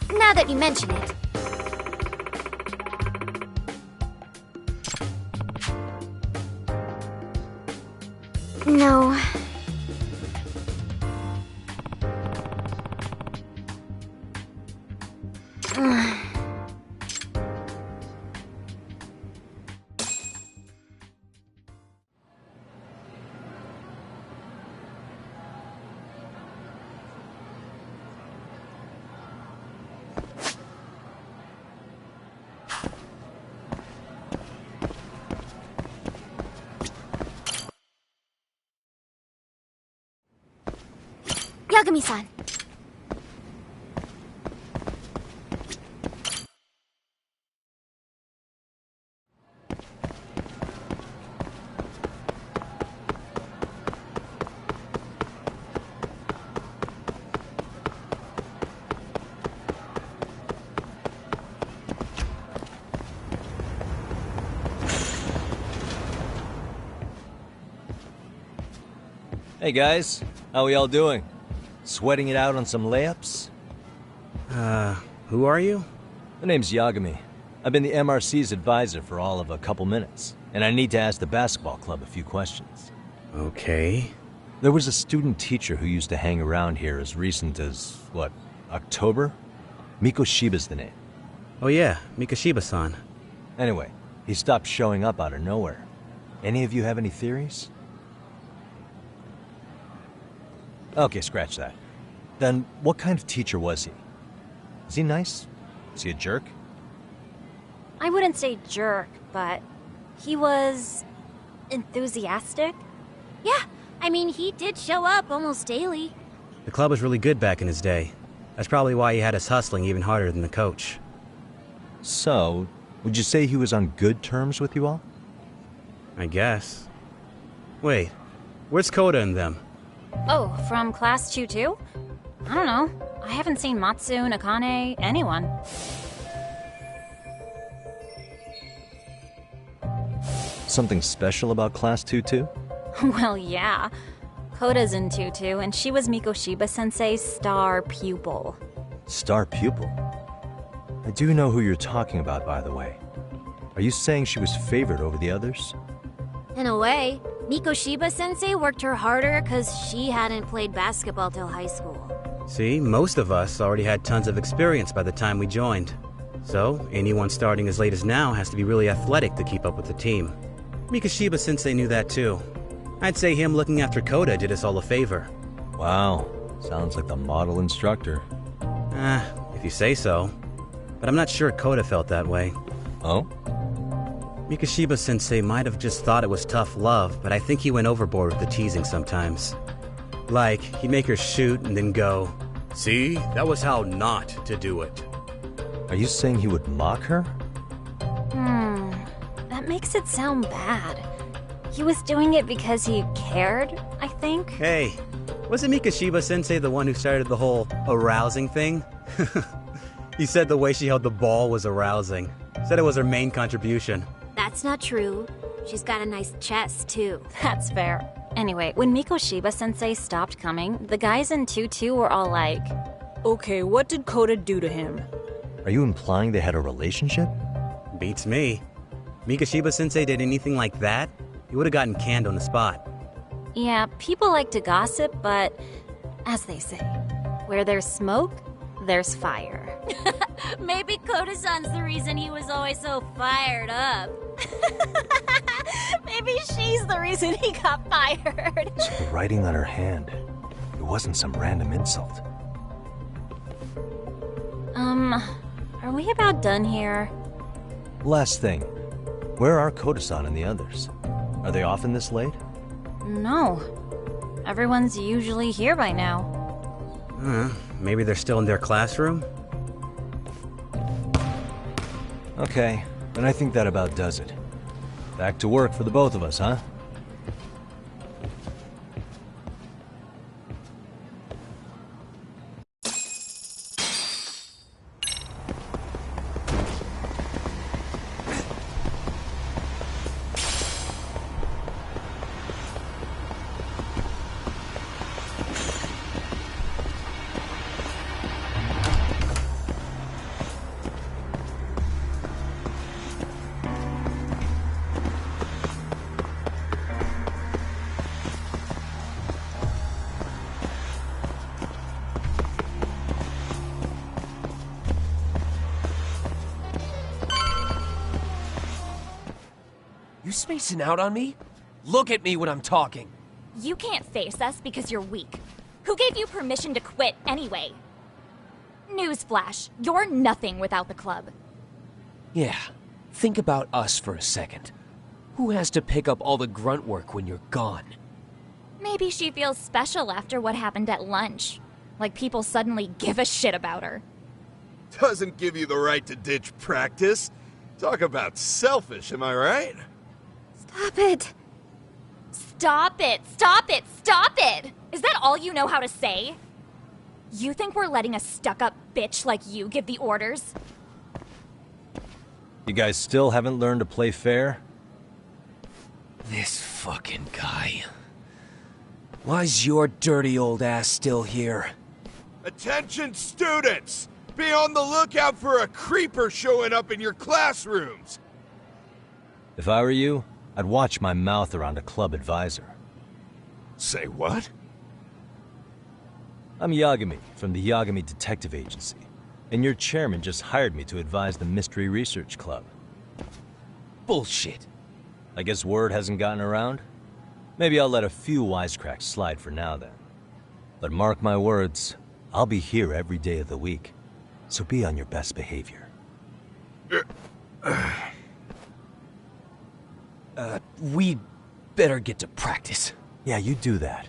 Now that you mention it. No. Yagami-san. Hey guys, how we all doing? Sweating it out on some layups? Who are you? My name's Yagami. I've been the MRC's advisor for all of a couple minutes, and I need to ask the basketball club a few questions. Okay. There was a student teacher who used to hang around here as recent as, what, October? Mikoshiba's the name. Oh yeah, Mikoshiba-san. Anyway, he stopped showing up out of nowhere. Any of you have any theories? Okay, scratch that. Then, what kind of teacher was he? Is he nice? Is he a jerk? I wouldn't say jerk, but he was enthusiastic. Yeah, I mean, he did show up almost daily. The club was really good back in his day. That's probably why he had us hustling even harder than the coach. So, would you say he was on good terms with you all? I guess. Wait, where's Koda and them? Oh, from class 2 too? I don't know. I haven't seen Matsu, Nakane, anyone. Something special about Class 2 too? Well, yeah. Koda's in 2-2, and she was Mikoshiba-sensei's star pupil. Star pupil? I do know who you're talking about, by the way. Are you saying she was favored over the others? In a way, Mikoshiba-sensei worked her harder because she hadn't played basketball till high school. See, most of us already had tons of experience by the time we joined. So, anyone starting as late as now has to be really athletic to keep up with the team. Mikoshiba-sensei knew that too. I'd say him looking after Koda did us all a favor. Wow, sounds like the model instructor. If you say so. But I'm not sure Koda felt that way. Oh? Mikoshiba-sensei might have just thought it was tough love, but I think he went overboard with the teasing sometimes. Like, he'd make her shoot and then go, "See, that was how not to do it." Are you saying he would mock her? That makes it sound bad. He was doing it because he cared, I think. Hey, wasn't Mikoshiba-sensei the one who started the whole arousing thing? He said the way she held the ball was arousing. Said it was her main contribution. That's not true. She's got a nice chest, too. That's fair. Anyway, when Mikoshiba-sensei stopped coming, the guys in 2-2 were all like, Okay, what did Koda do to him? Are you implying they had a relationship? Beats me. Mikoshiba-sensei did anything like that, he would have gotten canned on the spot. yeah, people like to gossip, but as they say, where there's smoke, there's fire. Maybe Koda-san's the reason he was always so fired up. Maybe she's the reason he got fired. So the writing on her hand, it wasn't some random insult. Are we about done here? Last thing, where are Koda-san and the others? Are they often this late? No. Everyone's usually here by now. Maybe they're still in their classroom? Okay, then I think that about does it. Back to work for the both of us, huh? You spacing out on me? Look at me when I'm talking. You can't face us because you're weak. Who gave you permission to quit anyway? Newsflash, you're nothing without the club. Yeah, think about us for a second. Who has to pick up all the grunt work when you're gone? Maybe she feels special after what happened at lunch. Like people suddenly give a shit about her. Doesn't give you the right to ditch practice. Talk about selfish, am I right? Stop it. Stop it! Stop it! Stop it! Is that all you know how to say? You think we're letting a stuck-up bitch like you give the orders? You guys still haven't learned to play fair? This fucking guy. Why's your dirty old ass still here? Attention students! Be on the lookout for a creeper showing up in your classrooms! If I were you, I'd watch my mouth around a club advisor. Say what? I'm Yagami from the Yagami Detective Agency, and your chairman just hired me to advise the Mystery Research Club. Bullshit. I guess word hasn't gotten around? Maybe I'll let a few wisecracks slide for now then. But mark my words, I'll be here every day of the week, so be on your best behavior. We better get to practice. Yeah, you do that.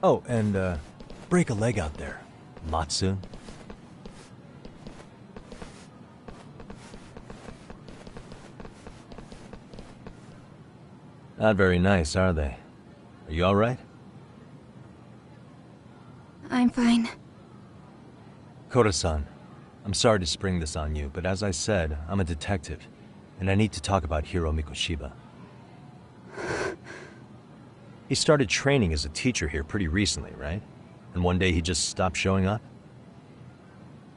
Oh, and, break a leg out there, Matsu. Not very nice, are they? Are you alright? I'm fine. Koda-san, I'm sorry to spring this on you, but as I said, I'm a detective, and I need to talk about Hiro Mikoshiba. He started training as a teacher here pretty recently, right? And one day he just stopped showing up?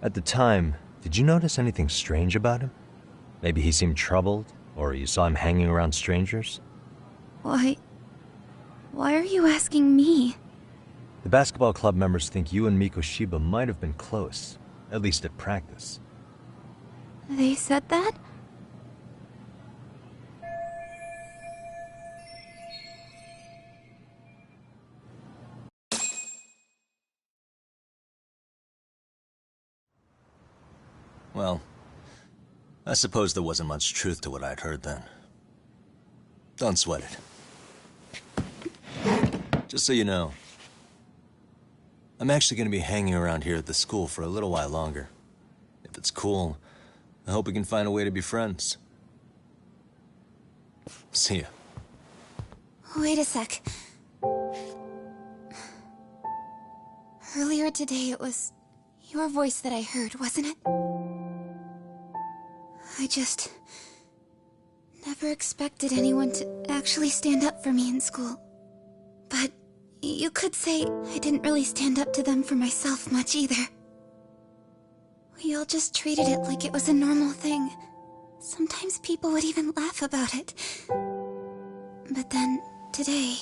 At the time, did you notice anything strange about him? Maybe he seemed troubled, or you saw him hanging around strangers? Why are you asking me? The basketball club members think you and Mikoshiba might have been close, at least at practice. They said that? Well, I suppose there wasn't much truth to what I'd heard then. Don't sweat it. Just so you know, I'm actually going to be hanging around here at the school for a little while longer. If it's cool, I hope we can find a way to be friends. See ya. Wait a sec. Earlier today, it was your voice that I heard, wasn't it? I just never expected anyone to actually stand up for me in school. But you could say I didn't really stand up to them for myself much either. We all just treated it like it was a normal thing. Sometimes people would even laugh about it. But then, today,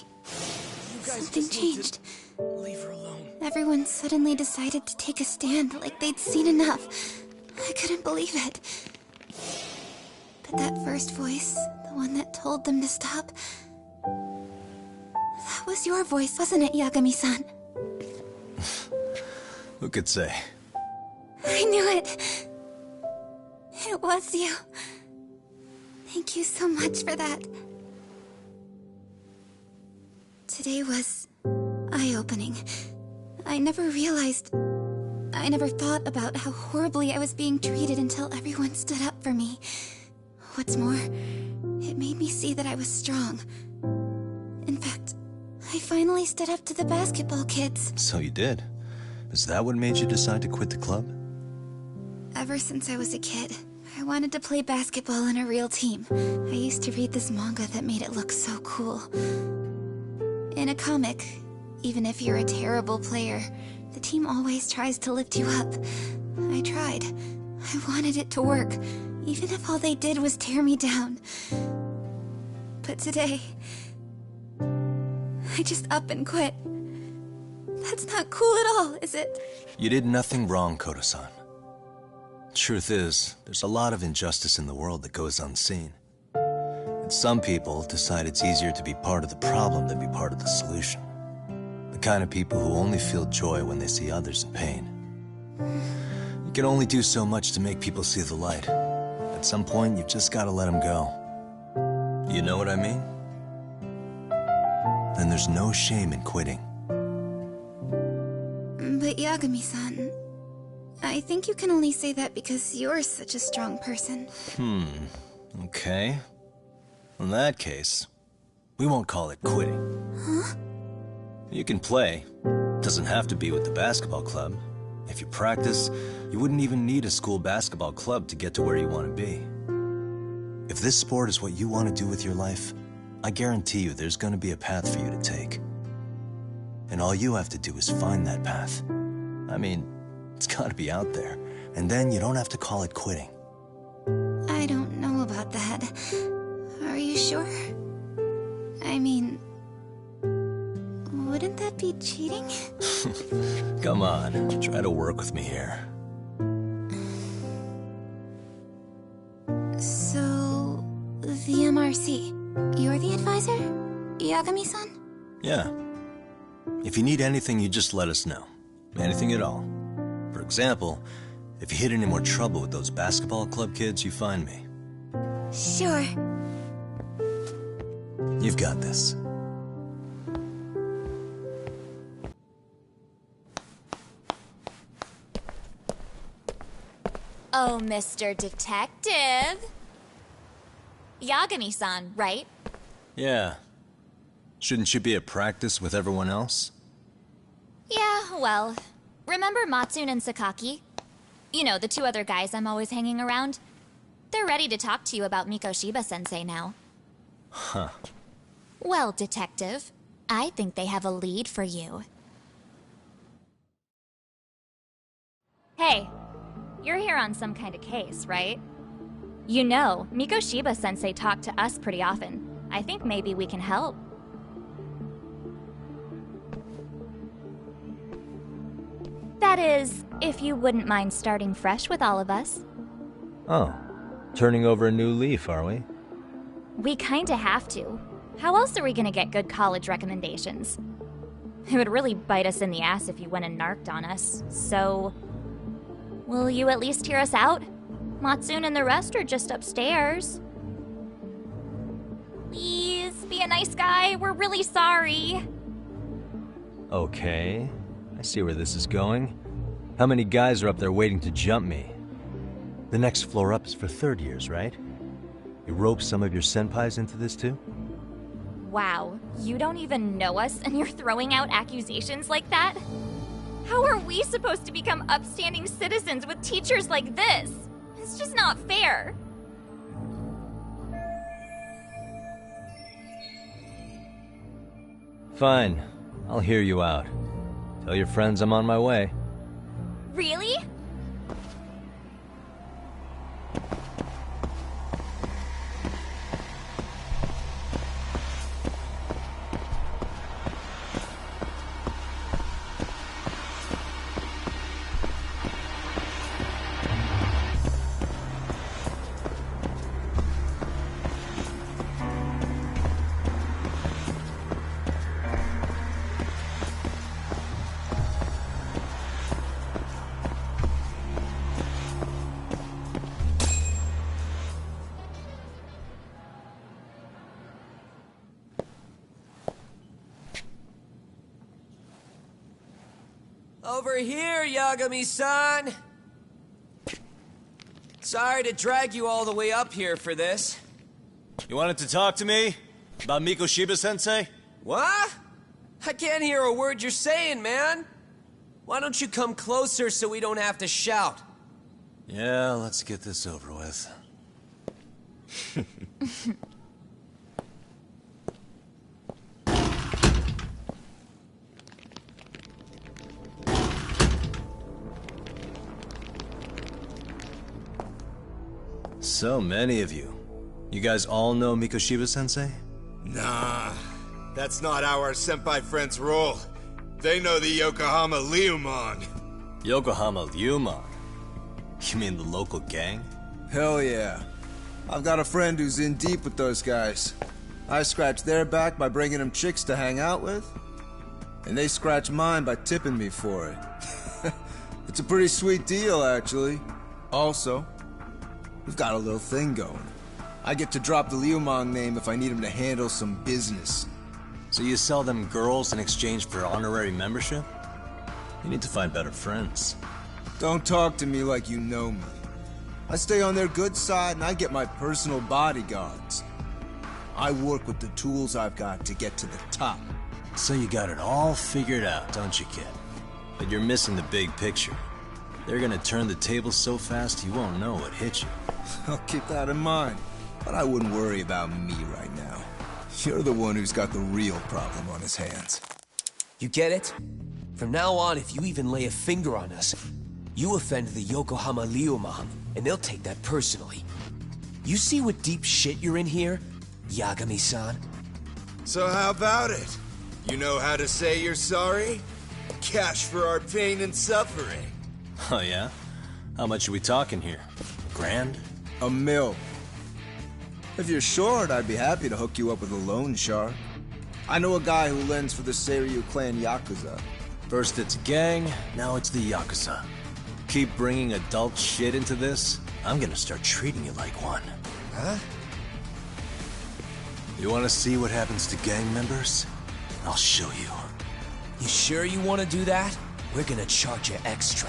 something changed. Leave her alone. Everyone suddenly decided to take a stand like they'd seen enough. I couldn't believe it. But that first voice, the one that told them to stop, that was your voice, wasn't it, Yagami-san? Who could say? I knew it. It was you. Thank you so much for that. Today was eye-opening. I never thought about how horribly I was being treated until everyone stood up for me. What's more, it made me see that I was strong. In fact, I finally stood up to the basketball kids. So you did? Is that what made you decide to quit the club? Ever since I was a kid, I wanted to play basketball on a real team. I used to read this manga that made it look so cool. In a comic, even if you're a terrible player, the team always tries to lift you up. I tried. I wanted it to work, even if all they did was tear me down. But today, I just up and quit. That's not cool at all, is it? You did nothing wrong, Koda-san. Truth is, there's a lot of injustice in the world that goes unseen. And some people decide it's easier to be part of the problem than be part of the solution. The kind of people who only feel joy when they see others in pain. You can only do so much to make people see the light. At some point, you've just gotta let them go. You know what I mean? then there's no shame in quitting. But Yagami-san, I think you can only say that because you're such a strong person. Okay. In that case, we won't call it quitting. Huh? You can play. Doesn't have to be with the basketball club. If you practice, you wouldn't even need a school basketball club to get to where you want to be. If this sport is what you want to do with your life, I guarantee you there's going to be a path for you to take. And all you have to do is find that path. I mean, it's got to be out there. And then you don't have to call it quitting. I don't know about that. Are you sure? I mean, wouldn't that be cheating? Come on, try to work with me here. So, the MRC, you're the advisor? Yagami-san? Yeah. If you need anything, you just let us know. Anything at all. For example, if you hit any more trouble with those basketball club kids, you find me. Sure. You've got this. Oh, Mr. Detective. Yagami-san, right? Yeah. Shouldn't you be at practice with everyone else? Yeah, well, remember Matsune and Sakaki? You know, the two other guys I'm always hanging around? They're ready to talk to you about Mikoshiba-sensei now. Huh. Well, Detective, I think they have a lead for you. Hey, you're here on some kind of case, right? You know, Mikoshiba-sensei talked to us pretty often. I think maybe we can help. That is, if you wouldn't mind starting fresh with all of us. Oh. Turning over a new leaf, are we? We kinda have to. How else are we gonna get good college recommendations? It would really bite us in the ass if you went and narked on us, so... Will you at least hear us out? Matsune and the rest are just upstairs. Please, be a nice guy. We're really sorry. Okay. I see where this is going. How many guys are up there waiting to jump me? The next floor up is for third years, right? You rope some of your senpais into this too? Wow, you don't even know us and you're throwing out accusations like that? How are we supposed to become upstanding citizens with teachers like this? It's just not fair. Fine. I'll hear you out. Tell your friends I'm on my way. Really? Over here, Yagami-san! Sorry to drag you all the way up here for this. You wanted to talk to me? About Mikoshiba-sensei? What? I can't hear a word you're saying, man! Why don't you come closer so we don't have to shout? Yeah, let's get this over with. So many of you. You guys all know Mikoshiba-sensei? Nah, that's not how our senpai friends roll. They know the Yokohama Liumon. Yokohama Liumon? You mean the local gang? Hell yeah. I've got a friend who's in deep with those guys. I scratch their back by bringing them chicks to hang out with, and they scratch mine by tipping me for it. It's a pretty sweet deal, actually. Also, we've got a little thing going. I get to drop the Liumon name if I need him to handle some business. So you sell them girls in exchange for honorary membership? You need to find better friends. Don't talk to me like you know me. I stay on their good side and I get my personal bodyguards. I work with the tools I've got to get to the top. So you got it all figured out, don't you, kid? But you're missing the big picture. They're gonna turn the tables so fast you won't know what hit you. I'll keep that in mind. But I wouldn't worry about me right now. You're the one who's got the real problem on his hands. You get it? From now on, if you even lay a finger on us, you offend the Yokohama Ryuman, and they'll take that personally. You see what deep shit you're in here, Yagami-san? So how about it? You know how to say you're sorry? Cash for our pain and suffering. Oh yeah? How much are we talking here? $1,000? $1 million. If you're short, I'd be happy to hook you up with a loan shark. I know a guy who lends for the ZerØ clan Yakuza. First it's a gang, now it's the Yakuza. Keep bringing adult shit into this, I'm gonna start treating you like one. Huh? You wanna see what happens to gang members? I'll show you. You sure you want to do that? We're gonna charge you extra.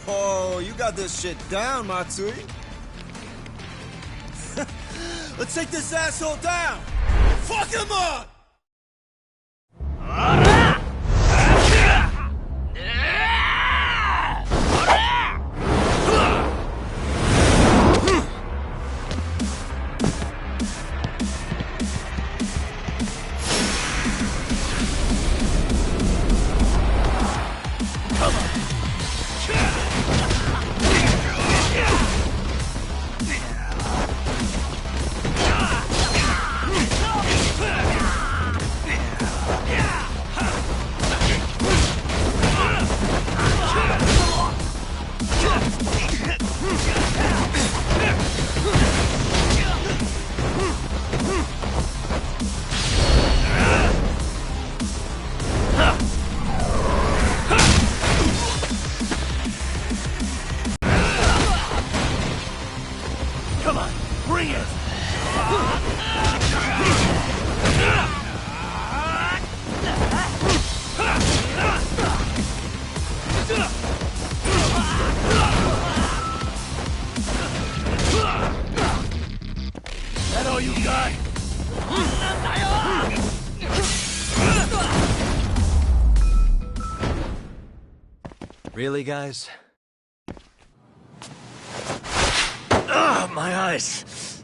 Oh, you got this shit down, Matsui. Let's take this asshole down! Fuck him up! That all you got? Really, guys? Ugh, my eyes!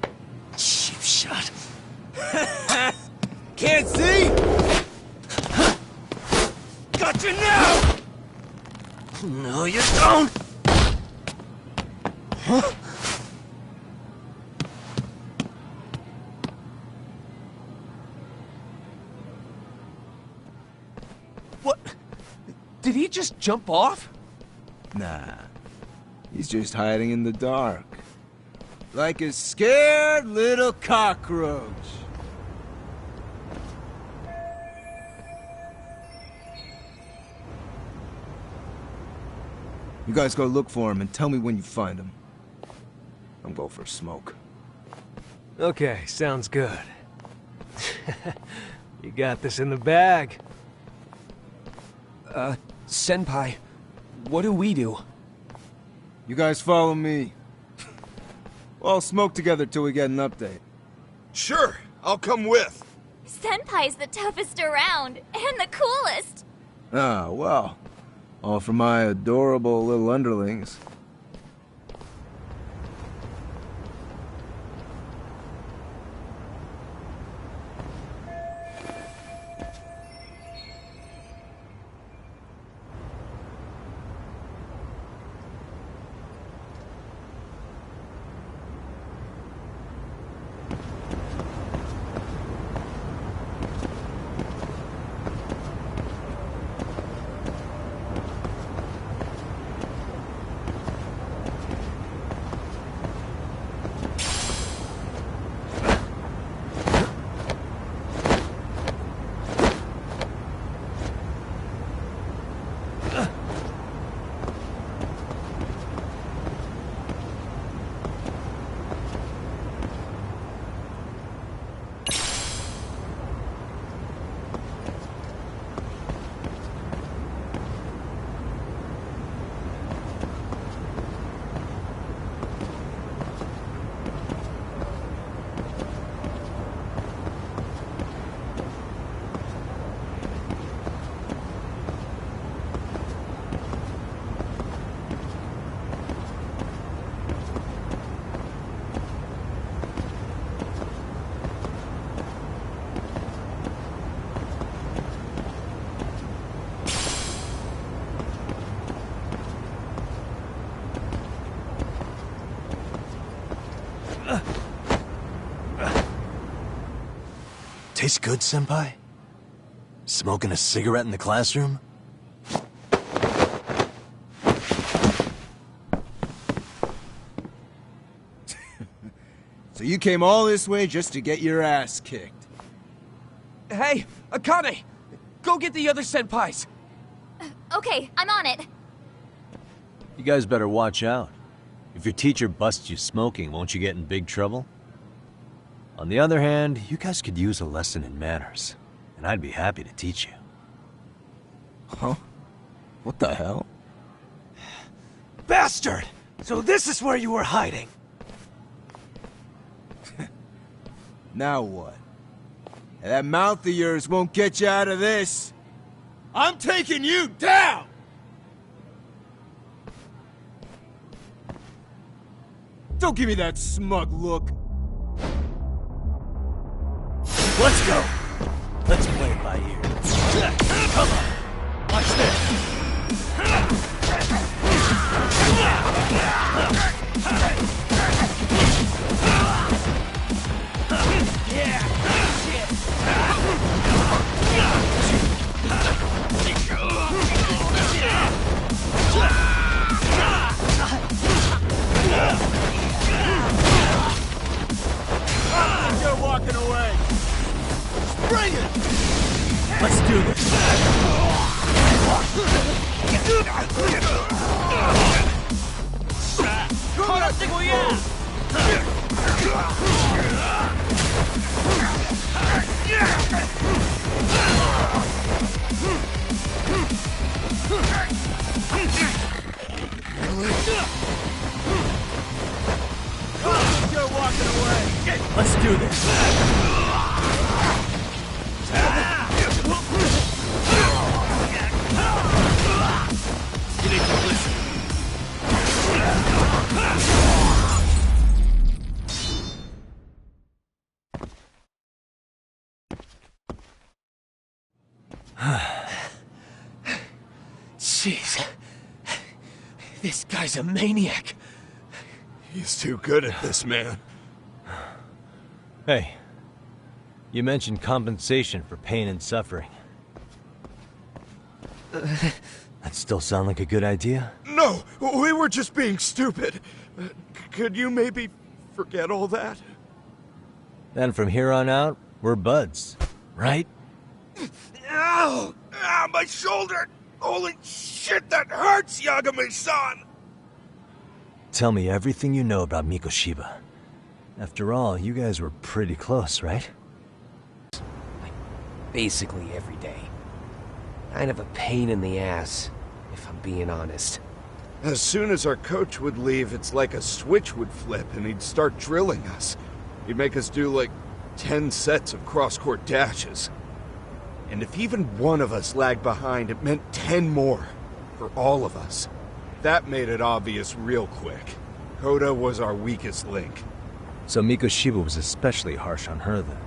Cheap shot. Can't see? Got you now! No, you don't! Huh? What? Did he just jump off? Nah. He's just hiding in the dark. Like a scared little cockroach. You guys go look for him and tell me when you find him. I'm going for a smoke. Okay, sounds good. You got this in the bag. Senpai, what do we do? You guys follow me. We'll all smoke together till we get an update. Sure, I'll come with. Senpai's the toughest around, and the coolest. Ah, well. All for my adorable little underlings. Tastes good, Senpai? Smoking a cigarette in the classroom? So you came all this way just to get your ass kicked? Hey, Akane! Go get the other senpais! Okay, I'm on it. You guys better watch out. If your teacher busts you smoking, won't you get in big trouble? On the other hand, you guys could use a lesson in manners, and I'd be happy to teach you. Huh? What the hell? Bastard! So this is where you were hiding. Now what? That mouth of yours won't get you out of this. I'm taking you down! Don't give me that smug look. Let's go! Let's play it by ear. Come on! Watch this! You're walking away. Bring it! Let's do this! You're walking away. Let's do this! You need to listen. Jeez. This guy's a maniac. He's too good at this, man. Hey, you mentioned compensation for pain and suffering. That still sound like a good idea? No, we were just being stupid. Could you maybe forget all that? Then from here on out, we're buds, right? Ow! Ah, my shoulder! Holy shit, that hurts, Yagami-san! Tell me everything you know about Mikoshiba. After all, you guys were pretty close, right? Like, basically every day. Kind of a pain in the ass, if I'm being honest. As soon as our coach would leave, it's like a switch would flip and he'd start drilling us. He'd make us do like 10 sets of cross-court dashes. And if even one of us lagged behind, it meant 10 more. For all of us. That made it obvious real quick. Koda was our weakest link. So Mikoshiba was especially harsh on her then?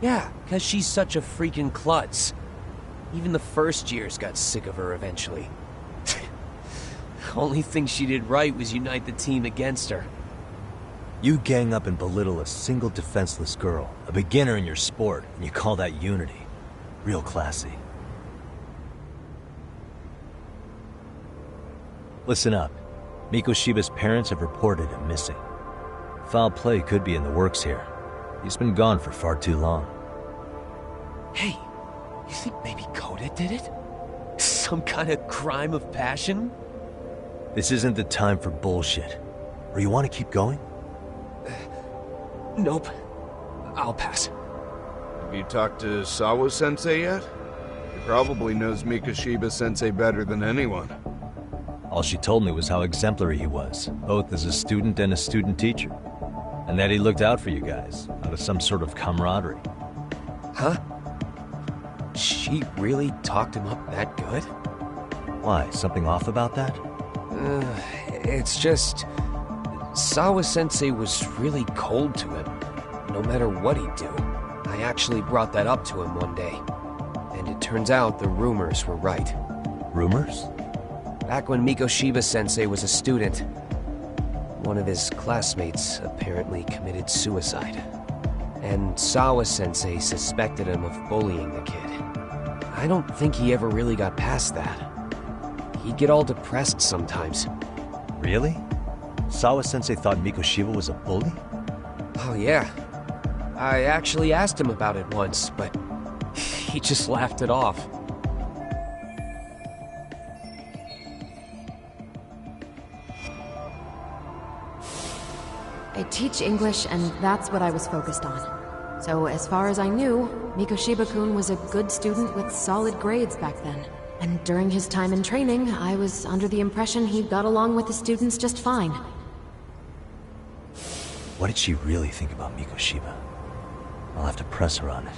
Yeah, because she's such a freaking klutz. Even the first years got sick of her eventually. Only thing she did right was unite the team against her. You gang up and belittle a single defenseless girl, a beginner in your sport, and you call that unity. Real classy. Listen up. Mikoshiba's parents have reported him missing. Foul play could be in the works here. He's been gone for far too long. Hey, you think maybe Koda did it? Some kind of crime of passion? This isn't the time for bullshit. Or you want to keep going? Nope. I'll pass. Have you talked to Sawa-sensei yet? He probably knows Mikoshiba-sensei better than anyone. All she told me was how exemplary he was, both as a student and a student teacher. And that he looked out for you guys, out of some sort of camaraderie. Huh? She really talked him up that good? Why, something off about that? It's just... Sawa-sensei was really cold to him, no matter what he'd do. I actually brought that up to him one day. And it turns out the rumors were right. Rumors? Back when Mikoshiba-sensei was a student, one of his classmates apparently committed suicide. and Sawa-sensei suspected him of bullying the kid. I don't think he ever really got past that. He'd get all depressed sometimes. Really? Sawa-sensei thought Mikoshiba was a bully? Oh yeah. I actually asked him about it once, but he just laughed it off. I teach English, and that's what I was focused on. So as far as I knew, Mikoshiba-kun was a good student with solid grades back then. And during his time in training, I was under the impression he got along with the students just fine. What did she really think about Mikoshiba? I'll have to press her on it.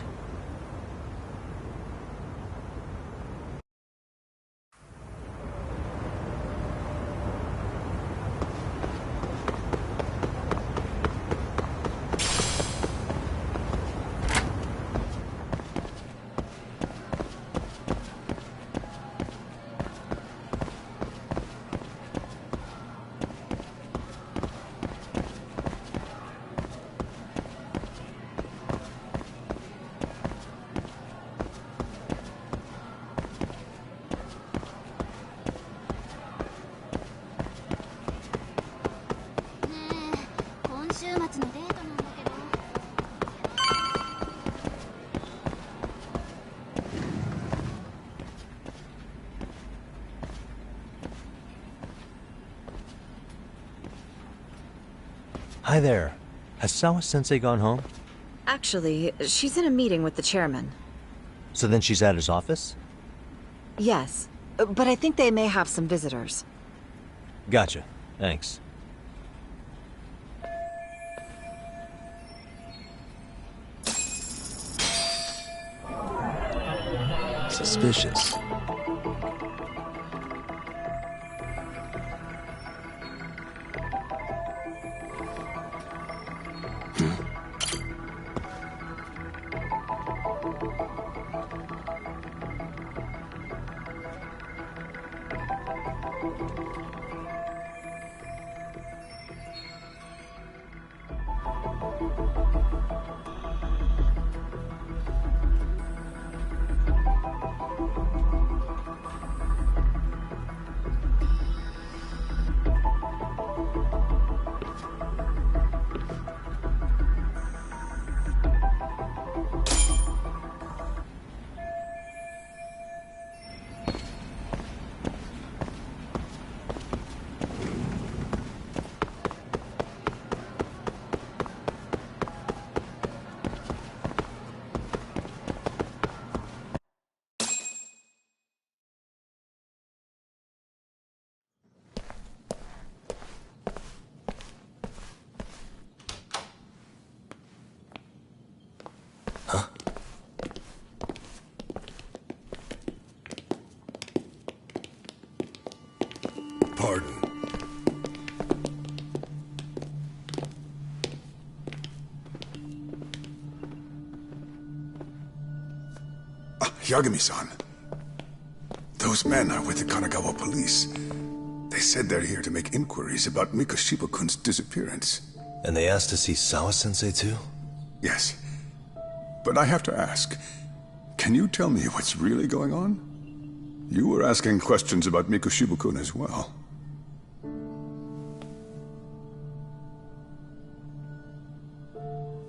Hi there. Has Sawa-sensei gone home? Actually, she's in a meeting with the chairman. So then she's at his office? Yes, but I think they may have some visitors. Gotcha. Thanks. Suspicious. Pardon. Yagami-san. Those men are with the Kanagawa police. They said they're here to make inquiries about Mikoshiba-kun's disappearance. And they asked to see Sawa-sensei too? Yes. But I have to ask, can you tell me what's really going on? You were asking questions about Mikoshiba-kun as well.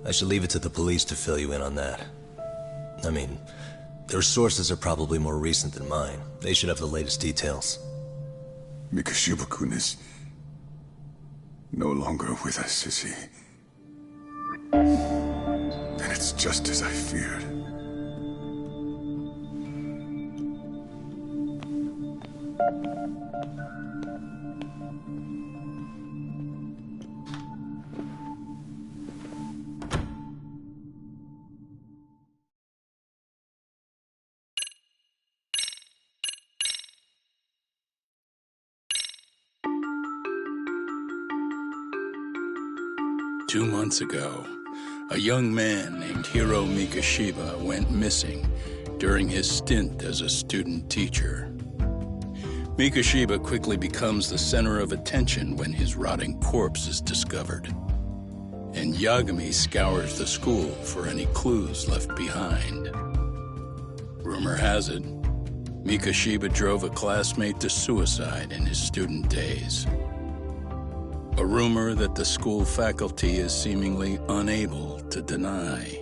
I should leave it to the police to fill you in on that. I mean, their sources are probably more recent than mine. They should have the latest details. Mikoshiba-kun is no longer with us, is he? Then it's just as I feared. Two months ago, a young man named Hiro Mikoshiba went missing during his stint as a student teacher. Mikoshiba quickly becomes the center of attention when his rotting corpse is discovered. and Yagami scours the school for any clues left behind. Rumor has it, Mikoshiba drove a classmate to suicide in his student days. A rumor that the school faculty is seemingly unable to deny.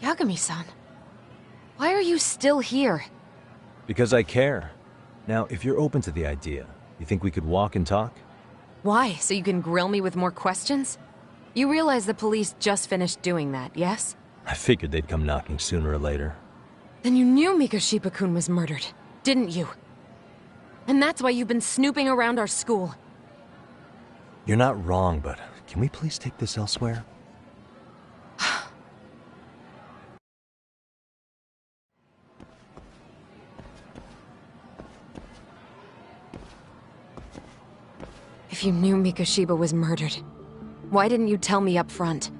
Yagami-san, why are you still here? Because I care. Now, if you're open to the idea, you think we could walk and talk? Why? So you can grill me with more questions? You realize the police just finished doing that, yes? I figured they'd come knocking sooner or later. Then you knew Mikoshiba-kun was murdered, didn't you? And that's why you've been snooping around our school. You're not wrong, but can we please take this elsewhere? If you knew Mikoshiba was murdered, why didn't you tell me up front?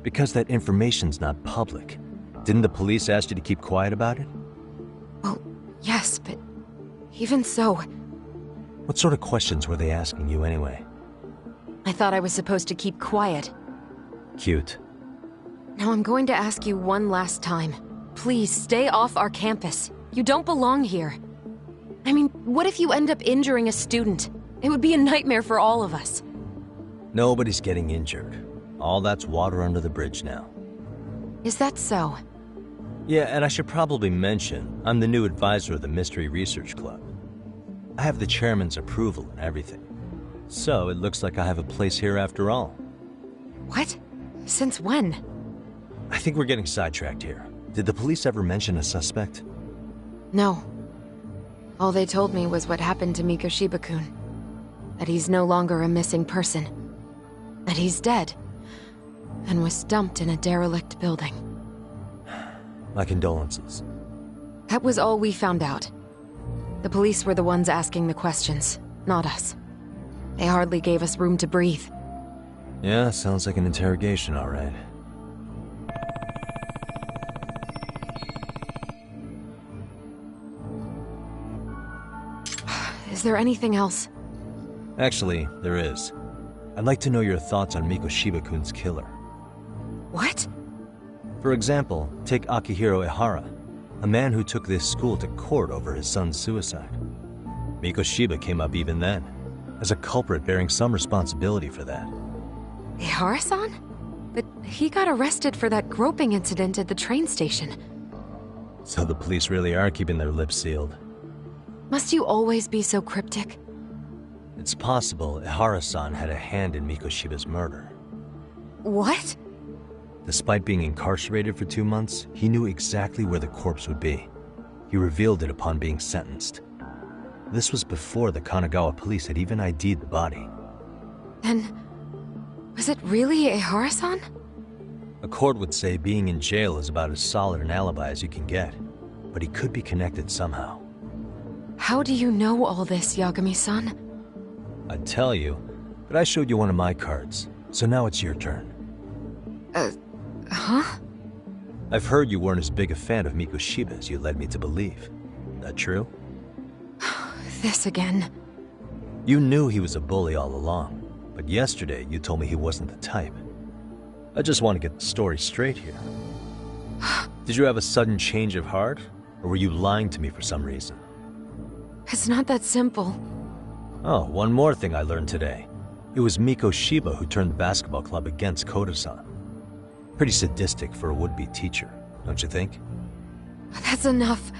Because that information's not public. Didn't the police ask you to keep quiet about it? Well, yes, but even so... What sort of questions were they asking you anyway? I thought I was supposed to keep quiet. Cute. Now I'm going to ask you one last time. Please, stay off our campus. You don't belong here. I mean, what if you end up injuring a student? It would be a nightmare for all of us. Nobody's getting injured. All that's water under the bridge now. Is that so? Yeah, and I should probably mention, I'm the new advisor of the Mystery Research Club. I have the chairman's approval and everything. So it looks like I have a place here after all. What? Since when? I think we're getting sidetracked here. Did the police ever mention a suspect? No. All they told me was what happened to Mikoshiba-kun. That he's no longer a missing person. That he's dead. And was dumped in a derelict building. My condolences. That was all we found out. The police were the ones asking the questions, not us. They hardly gave us room to breathe. Yeah, sounds like an interrogation, all right. Is there anything else? Actually, there is. I'd like to know your thoughts on Mikoshiba-kun's killer. What? For example, take Akihiro Ehara, a man who took this school to court over his son's suicide. Mikoshiba came up even then, as a culprit bearing some responsibility for that. Ehara-san? But he got arrested for that groping incident at the train station. So the police really are keeping their lips sealed. Must you always be so cryptic? It's possible Ehara-san had a hand in Mikoshiba's murder. What? Despite being incarcerated for 2 months, he knew exactly where the corpse would be. He revealed it upon being sentenced. This was before the Kanagawa police had even ID'd the body. Then, was it really Ehara-san? A court would say being in jail is about as solid an alibi as you can get, but he could be connected somehow. How do you know all this, Yagami-san? I'd tell you, but I showed you one of my cards, so now it's your turn. Huh? I've heard you weren't as big a fan of Mikoshiba as you led me to believe. That true? This again. You knew he was a bully all along, but yesterday you told me he wasn't the type. I just want to get the story straight here. Did you have a sudden change of heart, or were you lying to me for some reason? It's not that simple. Oh, one more thing I learned today. It was Mikoshiba who turned the basketball club against Koda-san. Pretty sadistic for a would-be teacher, don't you think? That's enough.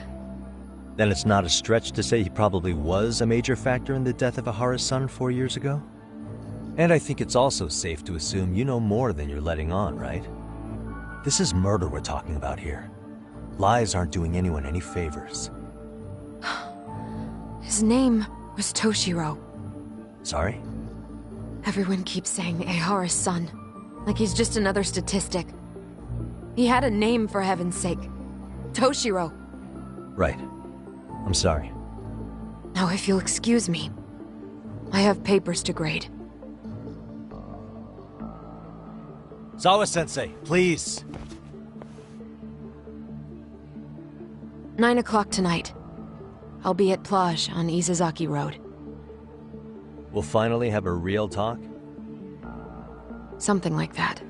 Then it's not a stretch to say he probably was a major factor in the death of Ahara's son 4 years ago? And I think it's also safe to assume you know more than you're letting on, right? This is murder we're talking about here. Lies aren't doing anyone any favors. His name was Toshiro. Sorry? Everyone keeps saying Ahara's son, like he's just another statistic. He had a name, for heaven's sake. Toshiro. Right. I'm sorry. Now, if you'll excuse me, I have papers to grade. Zawa-sensei, please. 9 o'clock tonight. I'll be at Plage on Izazaki Road. We'll finally have a real talk? Something like that.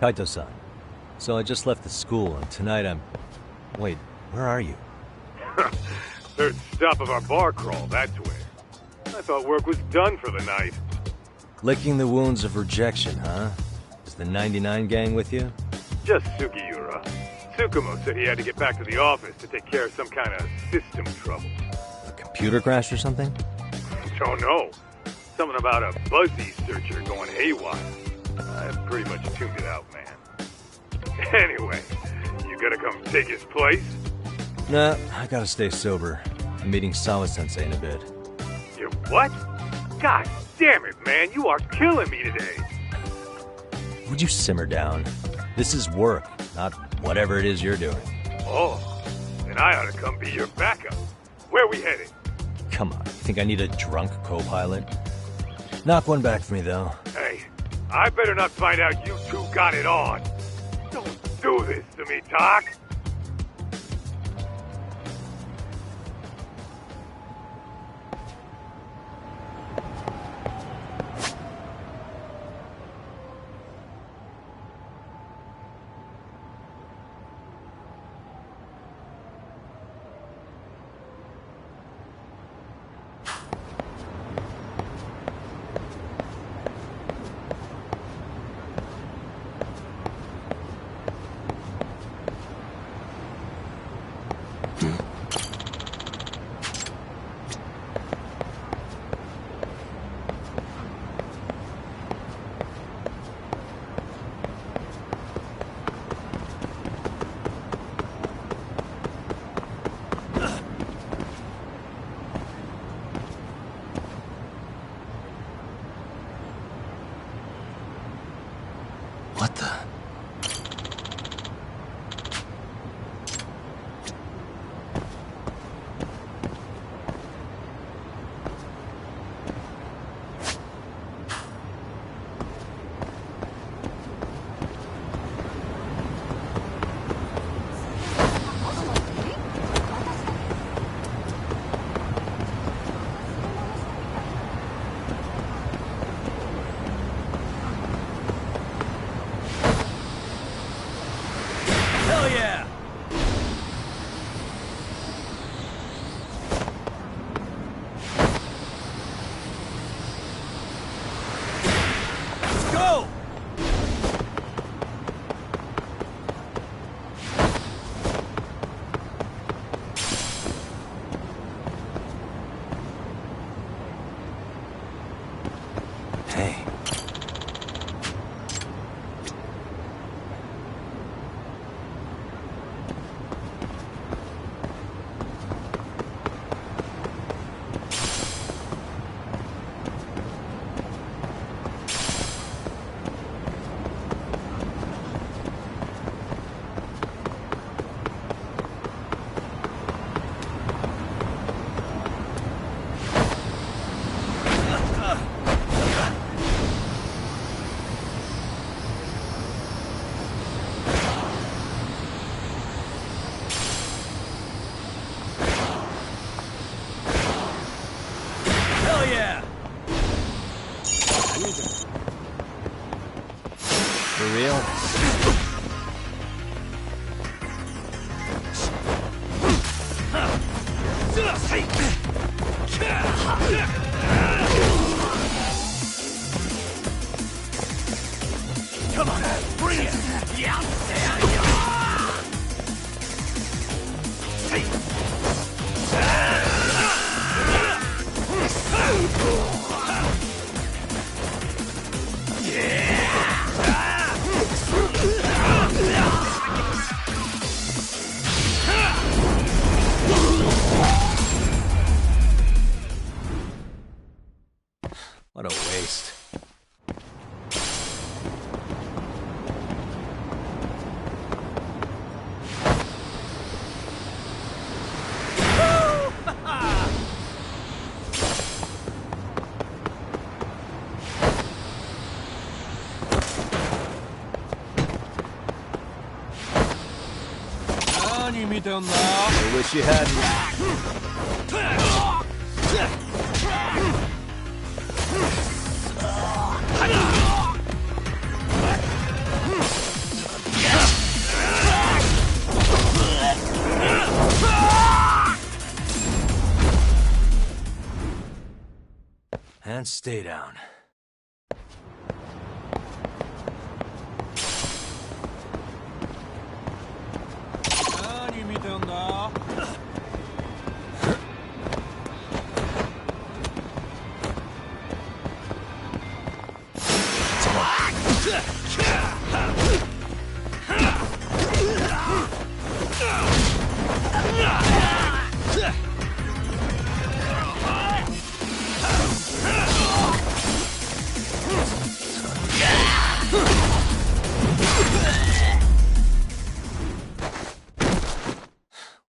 Kaito-san, so I just left the school, and tonight I'm... Wait, where are you? Third stop of our bar crawl, that's where. I thought work was done for the night. Licking the wounds of rejection, huh? Is the 99 gang with you? Just Sugiura. Tsukumo said he had to get back to the office to take care of some kind of system trouble. A computer crash or something? Don't know. Something about a Buzzy searcher going haywire. I pretty much tuned it out, man. Anyway, you gonna come take his place? Nah, I gotta stay sober. I'm meeting Sawa-sensei in a bit. You what? God damn it, man, you are killing me today. Would you simmer down? This is work, not whatever it is you're doing. Oh, then I ought to come be your backup. Where we headed? Come on, you think I need a drunk co-pilot? Knock one back for me, though. Hey, I better not find out you two got it on. Don't do this to me, Doc. What the... For real? Come on, bring it! What a waste. I wish you hadn't. And stay down.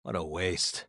What a waste.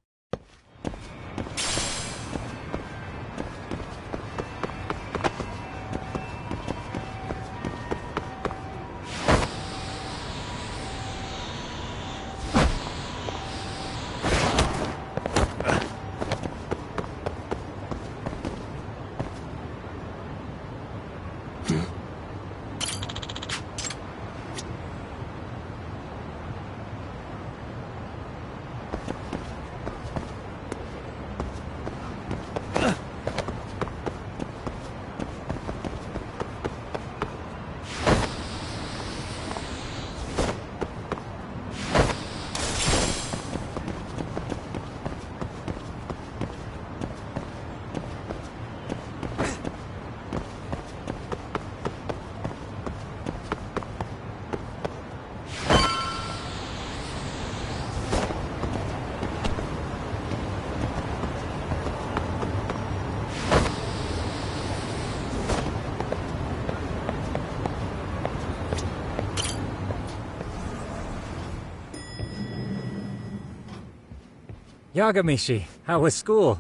Yagamishi, how was school?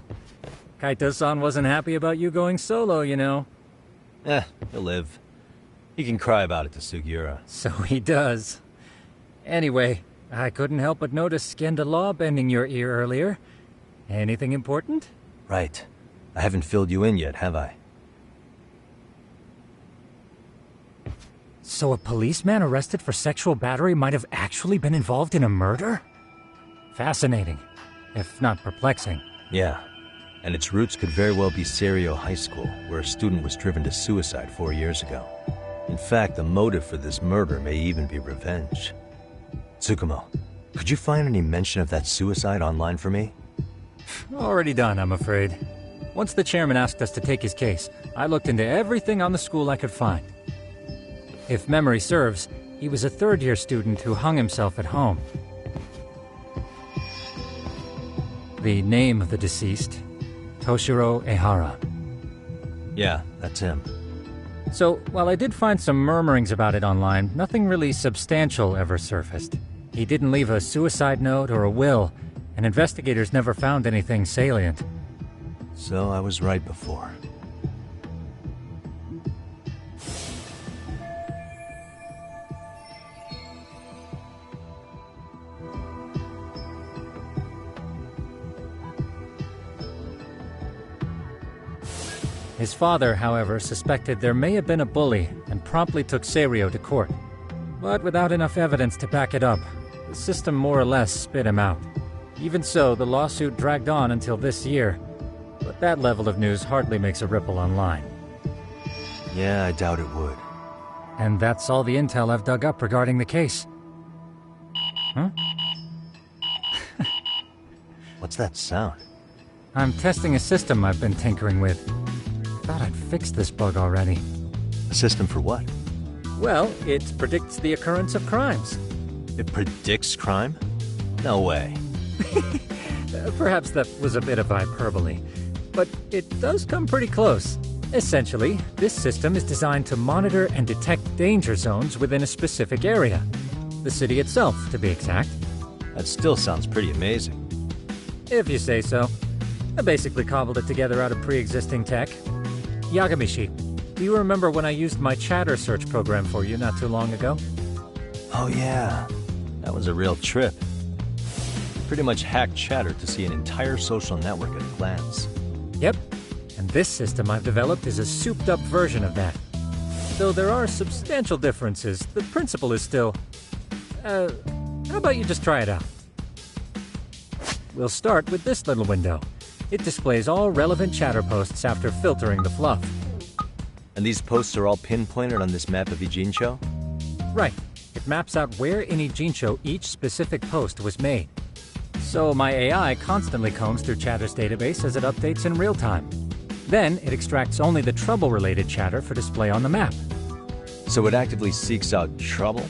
Kaito-san wasn't happy about you going solo, you know. He'll live. He can cry about it to Sugiura. So he does. Anyway, I couldn't help but notice Skandalaw bending your ear earlier. Anything important? Right. I haven't filled you in yet, have I? So a policeman arrested for sexual battery might have actually been involved in a murder? Fascinating, if not perplexing. Yeah. And its roots could very well be ZerØ High School, where a student was driven to suicide 4 years ago. In fact, the motive for this murder may even be revenge. Tsukumo, could you find any mention of that suicide online for me? Already done, I'm afraid. Once the chairman asked us to take his case, I looked into everything on the school I could find. If memory serves, he was a third-year student who hung himself at home. The name of the deceased, Toshiro Ehara. Yeah, that's him. So, while I did find some murmurings about it online, nothing really substantial ever surfaced. He didn't leave a suicide note or a will, and investigators never found anything salient. So I was right before. His father, however, suspected there may have been a bully and promptly took ZerØ to court. but without enough evidence to back it up, the system more or less spit him out. Even so, the lawsuit dragged on until this year, but that level of news hardly makes a ripple online. Yeah, I doubt it would. And that's all the intel I've dug up regarding the case. Huh? What's that sound? I'm testing a system I've been tinkering with. Thought I'd fixed this bug already. A system for what? Well, it predicts the occurrence of crimes. It predicts crime? No way. Perhaps that was a bit of hyperbole, but it does come pretty close. Essentially, this system is designed to monitor and detect danger zones within a specific area. The city itself, to be exact. That still sounds pretty amazing. If you say so. I basically cobbled it together out of pre-existing tech. Yagamishi, do you remember when I used my chatter search program for you not too long ago? Oh yeah, that was a real trip. Pretty much hacked Chatter to see an entire social network at a glance. Yep, and this system I've developed is a souped-up version of that. Though there are substantial differences, the principle is still... how about you just try it out? We'll start with this little window. It displays all relevant chatter posts after filtering the fluff. And these posts are all pinpointed on this map of Ijincho? Right. It maps out where in Ijincho each specific post was made. So my AI constantly combs through Chatter's database as it updates in real time. Then it extracts only the trouble-related chatter for display on the map. So it actively seeks out trouble?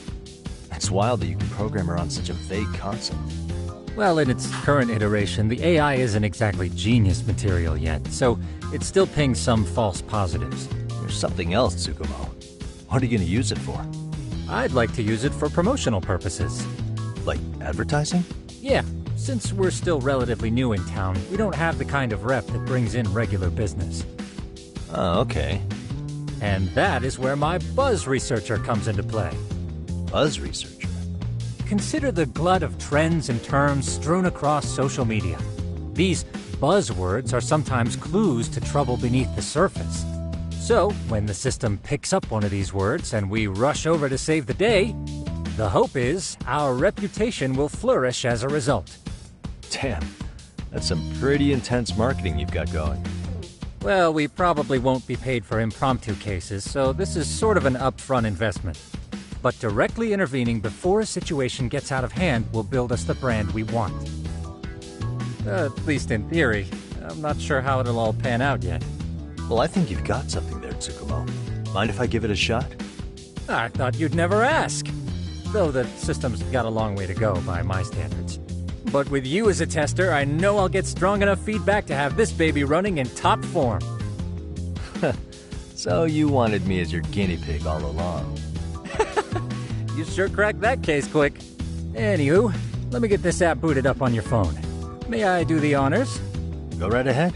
It's wild that you can program her on such a vague concept. Well, in its current iteration, the AI isn't exactly genius material yet, so it still pings some false positives. There's something else, Tsukumo. What are you going to use it for? I'd like to use it for promotional purposes. Like advertising? Yeah. Since we're still relatively new in town, we don't have the kind of rep that brings in regular business. Oh, okay. And that is where my buzz researcher comes into play. Buzz researcher? Consider the glut of trends and terms strewn across social media. These buzzwords are sometimes clues to trouble beneath the surface. So, when the system picks up one of these words and we rush over to save the day, the hope is our reputation will flourish as a result. Damn, that's some pretty intense marketing you've got going. Well, we probably won't be paid for impromptu cases, so this is sort of an upfront investment. But directly intervening before a situation gets out of hand will build us the brand we want. At least in theory. I'm not sure how it'll all pan out yet. Well, I think you've got something there, Tsukumo. Mind if I give it a shot? I thought you'd never ask. Though the system's got a long way to go by my standards. But with you as a tester, I know I'll get strong enough feedback to have this baby running in top form. So you wanted me as your guinea pig all along. You sure cracked that case quick. Anywho, let me get this app booted up on your phone. May I do the honors? Go right ahead.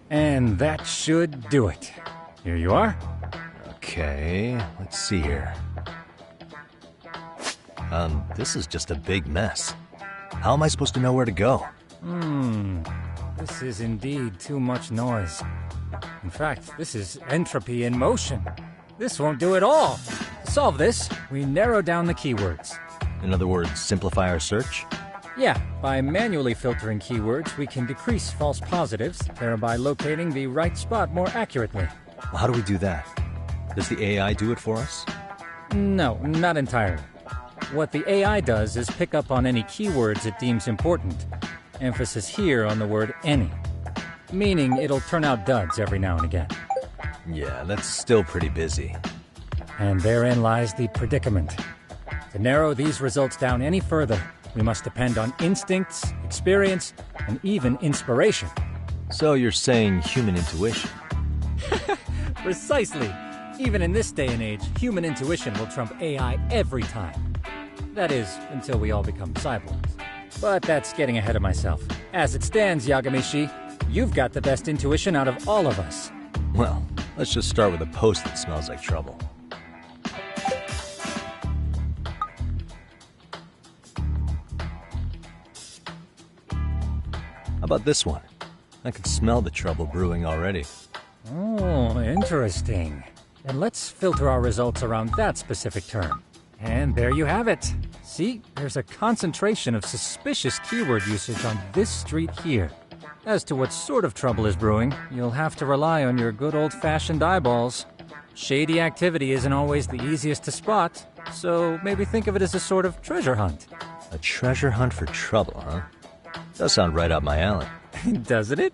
And that should do it. Here you are. Okay, let's see here. This is just a big mess. How am I supposed to know where to go? This is indeed too much noise. In fact, this is entropy in motion. This won't do it all. To solve this, we narrow down the keywords. In other words, simplify our search? Yeah, by manually filtering keywords, we can decrease false positives, thereby locating the right spot more accurately. Well, how do we do that? Does the AI do it for us? No, not entirely. What the AI does is pick up on any keywords it deems important. Emphasis here on the word any. Meaning it'll turn out duds every now and again. Yeah, that's still pretty busy. And therein lies the predicament. To narrow these results down any further, we must depend on instincts, experience, and even inspiration. So you're saying human intuition? Precisely. Even in this day and age, human intuition will trump AI every time. That is, until we all become cyborgs. But that's getting ahead of myself. As it stands, Yagamishi, you've got the best intuition out of all of us. Well, let's just start with a post that smells like trouble. How about this one? I can smell the trouble brewing already. Oh, interesting. and let's filter our results around that specific term. And there you have it. See, there's a concentration of suspicious keyword usage on this street here. As to what sort of trouble is brewing, you'll have to rely on your good old-fashioned eyeballs. Shady activity isn't always the easiest to spot, so maybe think of it as a sort of treasure hunt. A treasure hunt for trouble, huh? Does sound right up my alley. Doesn't it?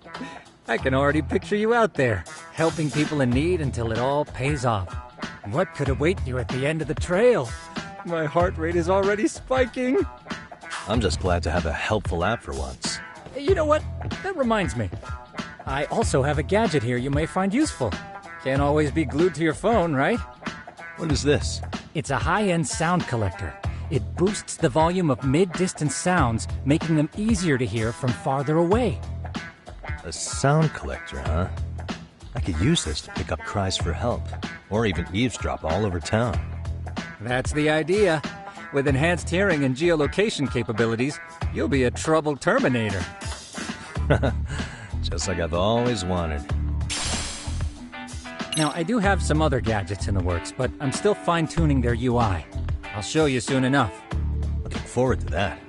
I can already picture you out there, helping people in need until it all pays off. What could await you at the end of the trail? My heart rate is already spiking. I'm just glad to have a helpful app for once. You know what? That reminds me. I also have a gadget here you may find useful. Can't always be glued to your phone, right? What is this? It's a high-end sound collector. It boosts the volume of mid-distance sounds, making them easier to hear from farther away. A sound collector, huh? I could use this to pick up cries for help, or even eavesdrop all over town. That's the idea. With enhanced hearing and geolocation capabilities, you'll be a trouble terminator. Just like I've always wanted. Now, I do have some other gadgets in the works, but I'm still fine-tuning their UI. I'll show you soon enough. Looking forward to that.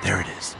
There it is.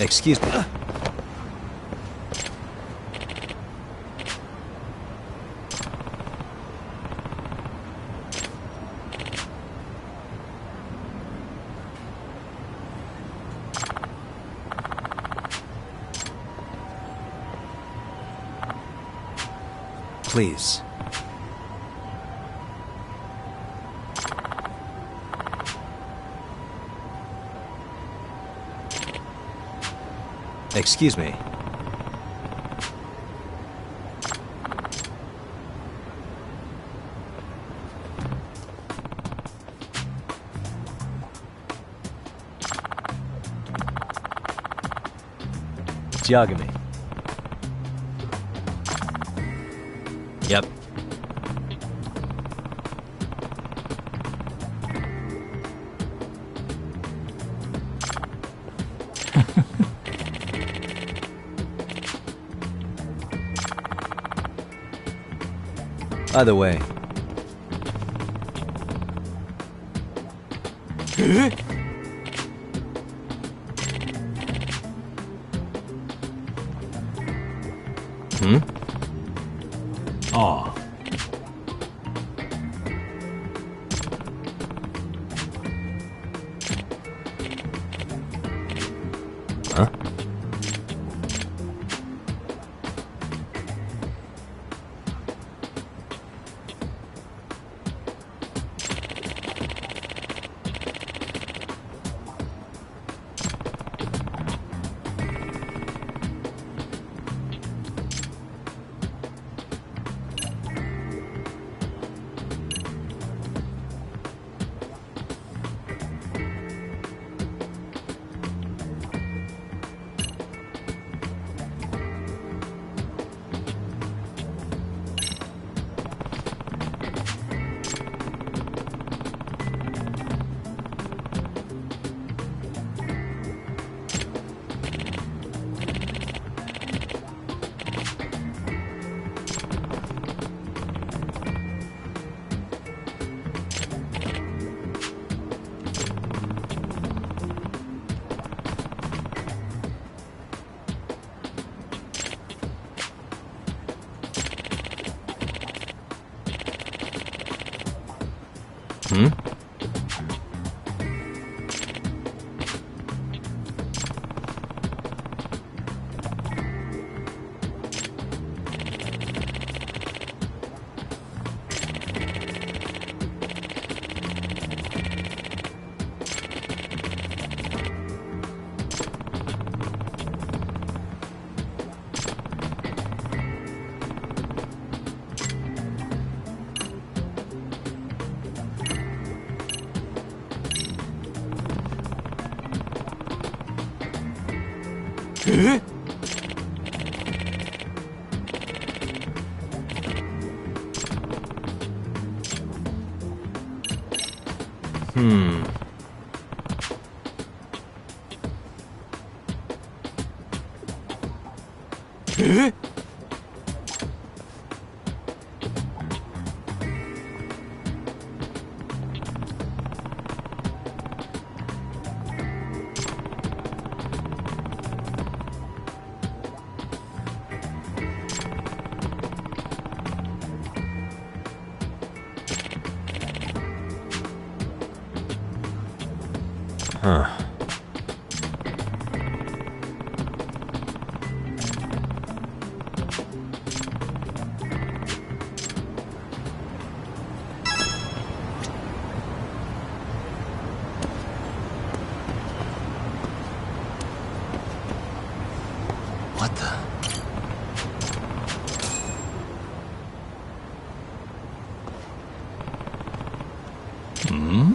Excuse me. Please. Excuse me. Yagami. Yep. By the way. Hmm? Aw. Huh? Hmm? Hmm. Huh. What the? Hmm?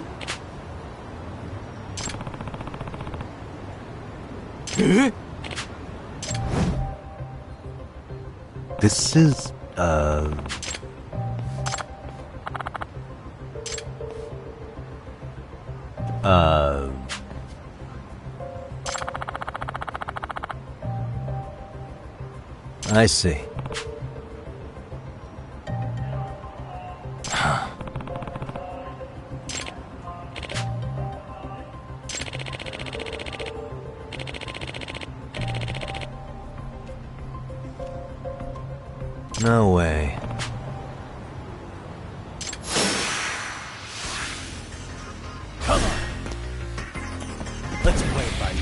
This is, I see. No way. Come on. Let's play it by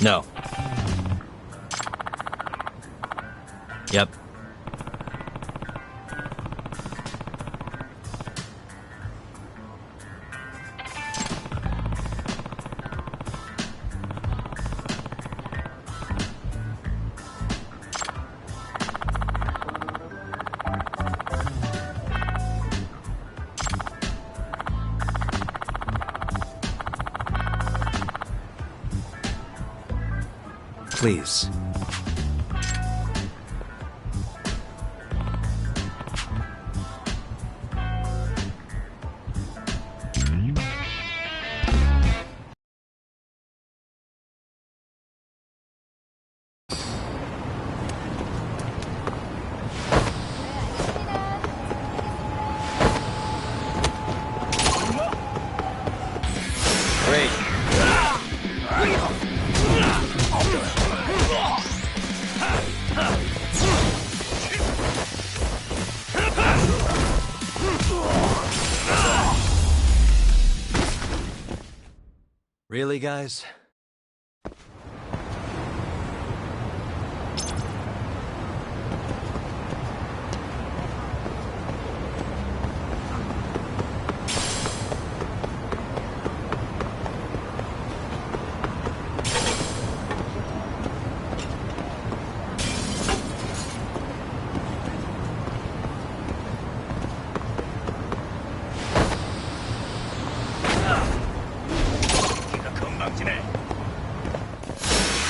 No. Yep. Please. Great. Really, guys?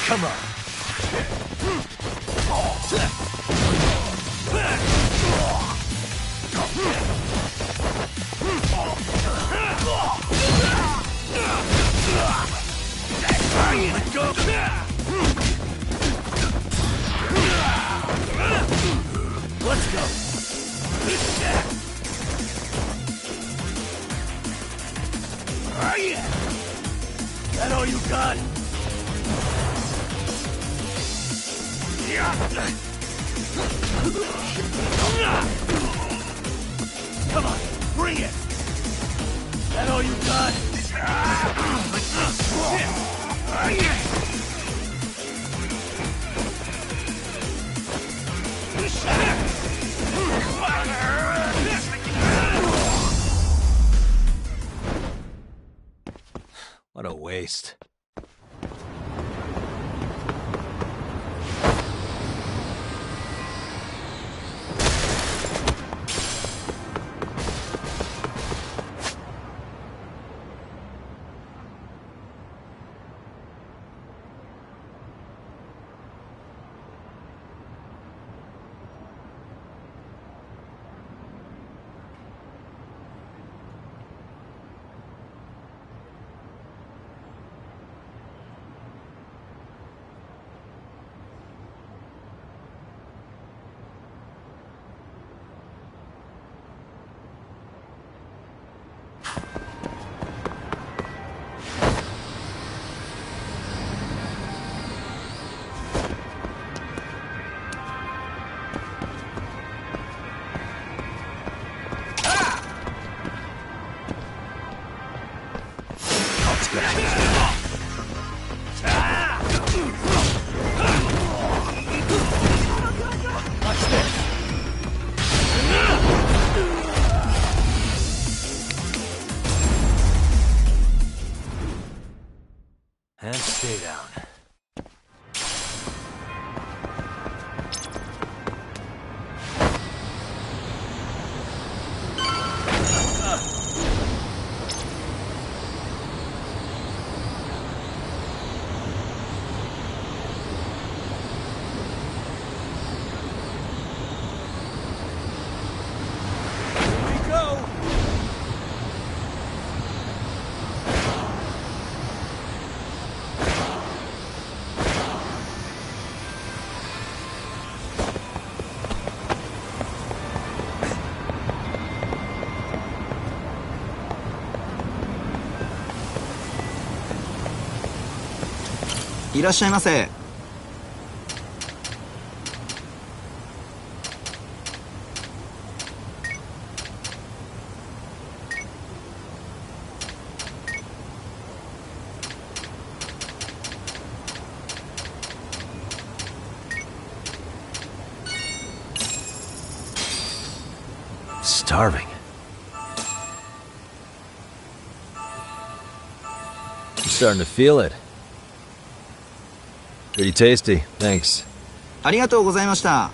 Come on. Let's go. Let's go. That all you got? Come on, bring it! That all you got? What a waste. And stay down.「いらっしゃいませ」Starving. I'm starting to feel it. Pretty tasty, thanks. ありがとうございました。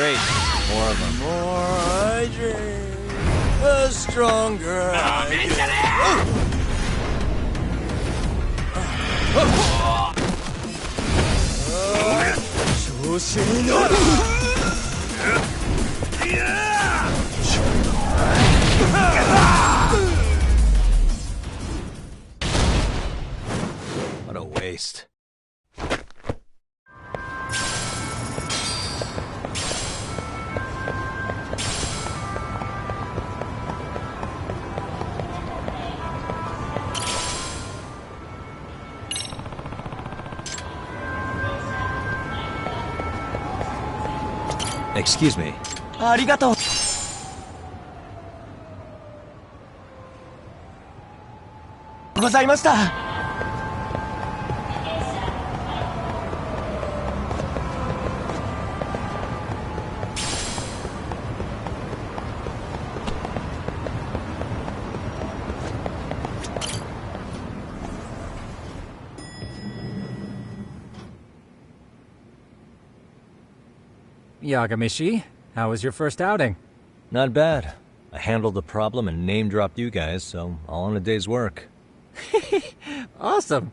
Great. More of them. The more I drink, the stronger I get. What a waste. Excuse me. ありがとう。ございました。Yagamishi, how was your first outing? Not bad. I handled the problem and name-dropped you guys, so all in a day's work. Awesome.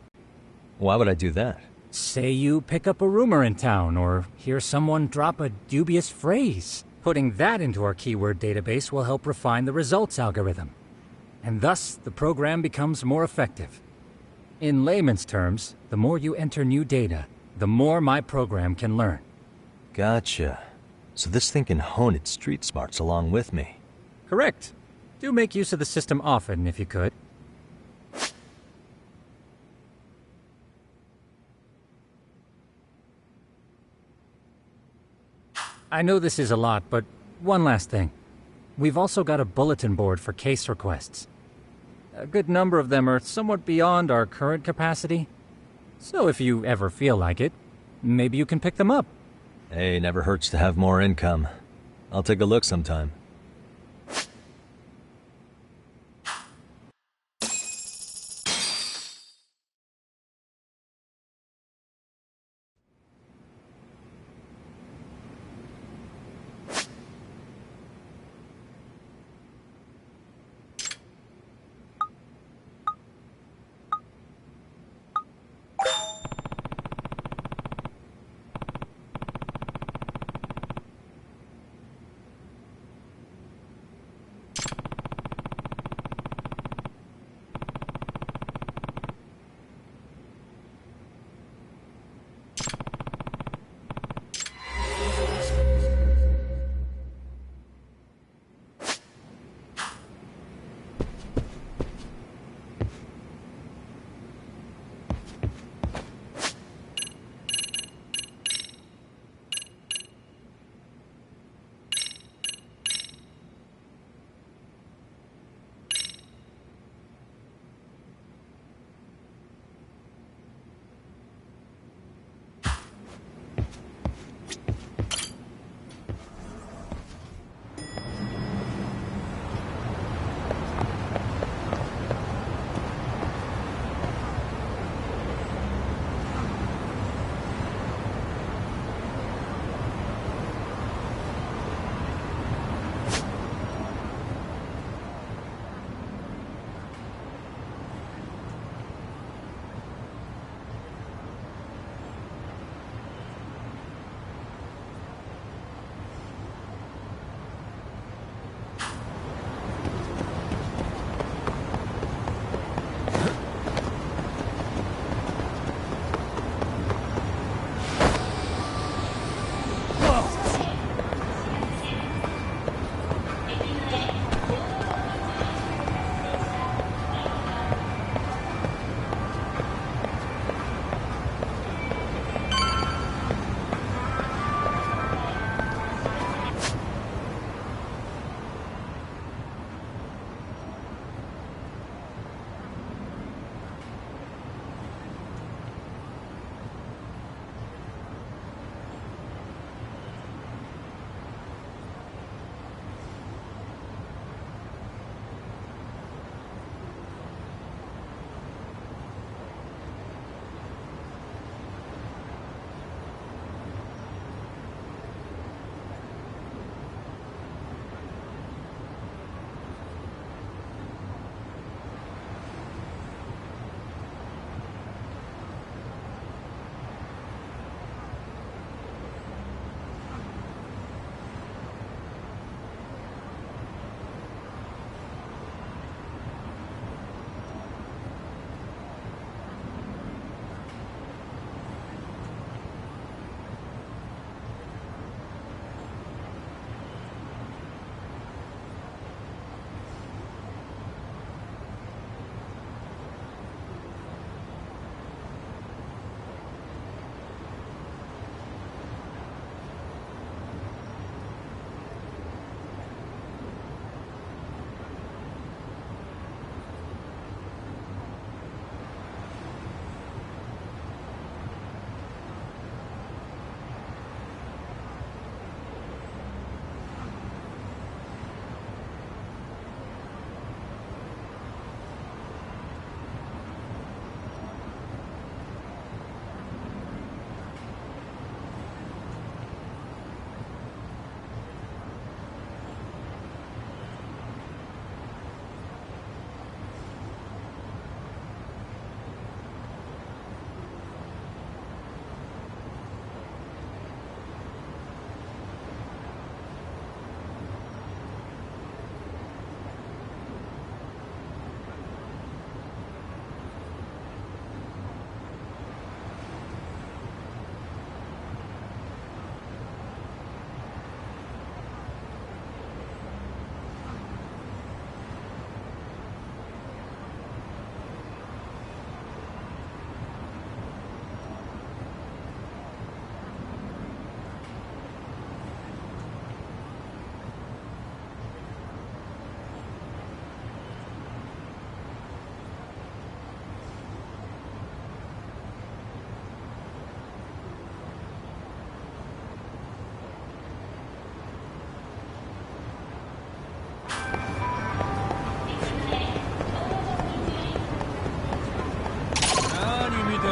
Why would I do that? Say you pick up a rumor in town, or hear someone drop a dubious phrase. Putting that into our keyword database will help refine the results algorithm. And thus, the program becomes more effective. In layman's terms, the more you enter new data, the more my program can learn. Gotcha. So this thing can hone its street smarts along with me. Correct. Do make use of the system often, if you could. I know this is a lot, but one last thing. We've also got a bulletin board for case requests. A good number of them are somewhat beyond our current capacity. So if you ever feel like it, maybe you can pick them up. Hey, never hurts to have more income. I'll take a look sometime.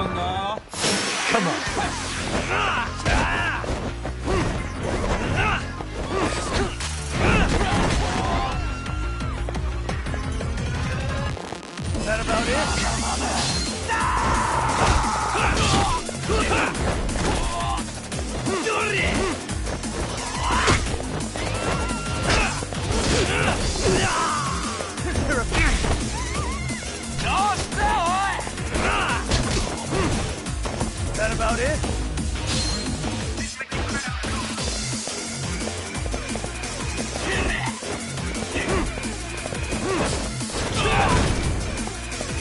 Come on. Is that about it? Is that about it?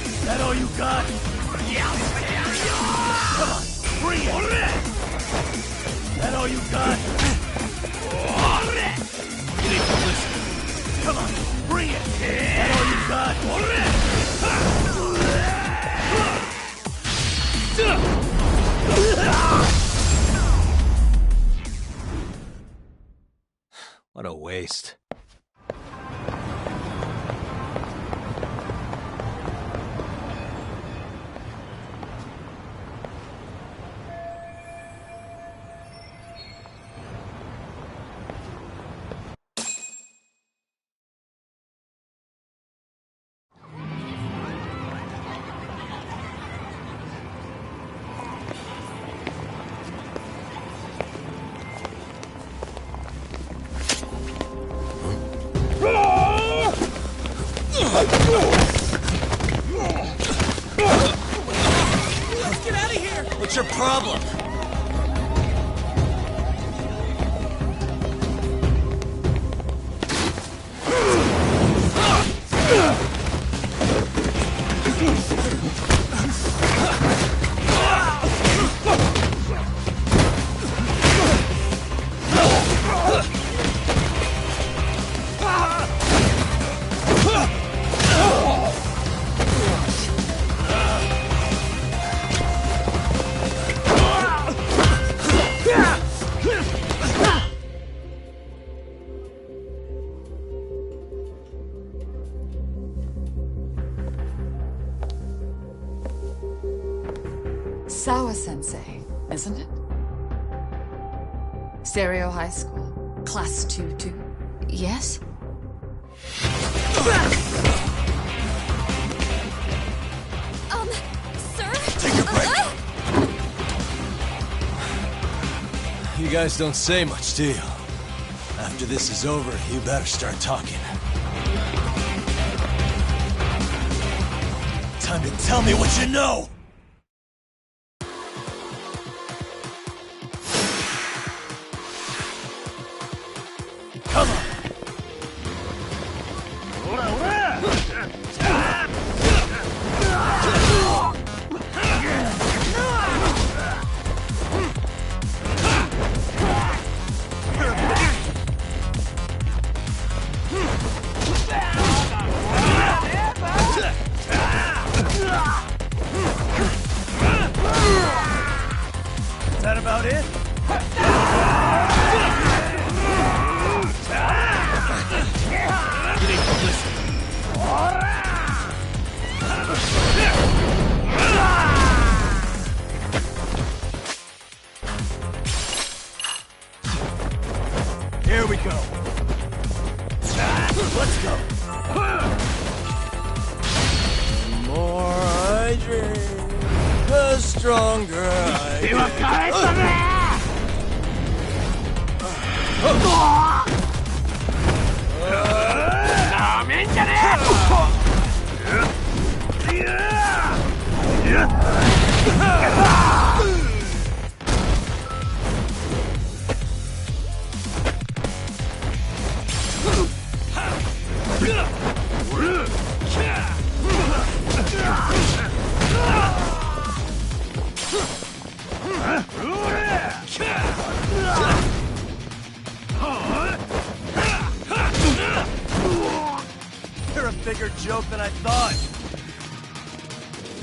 Is that all you got? Come on, bring it! Is that all you got? You need to listen. Come on, bring it! Is that all you got? What a waste. Let's get out of here! What's your problem? Sawa-sensei, isn't it? ZerØ High School, Class 2-2. Yes? Sir? Take a break. You guys don't say much, do you? After this is over, you better start talking. Time to tell me what you know! Come on! Is that about it? You need to listen. Here we go. Let's go. The more I drink, the stronger I get. You're a bigger joke than I thought.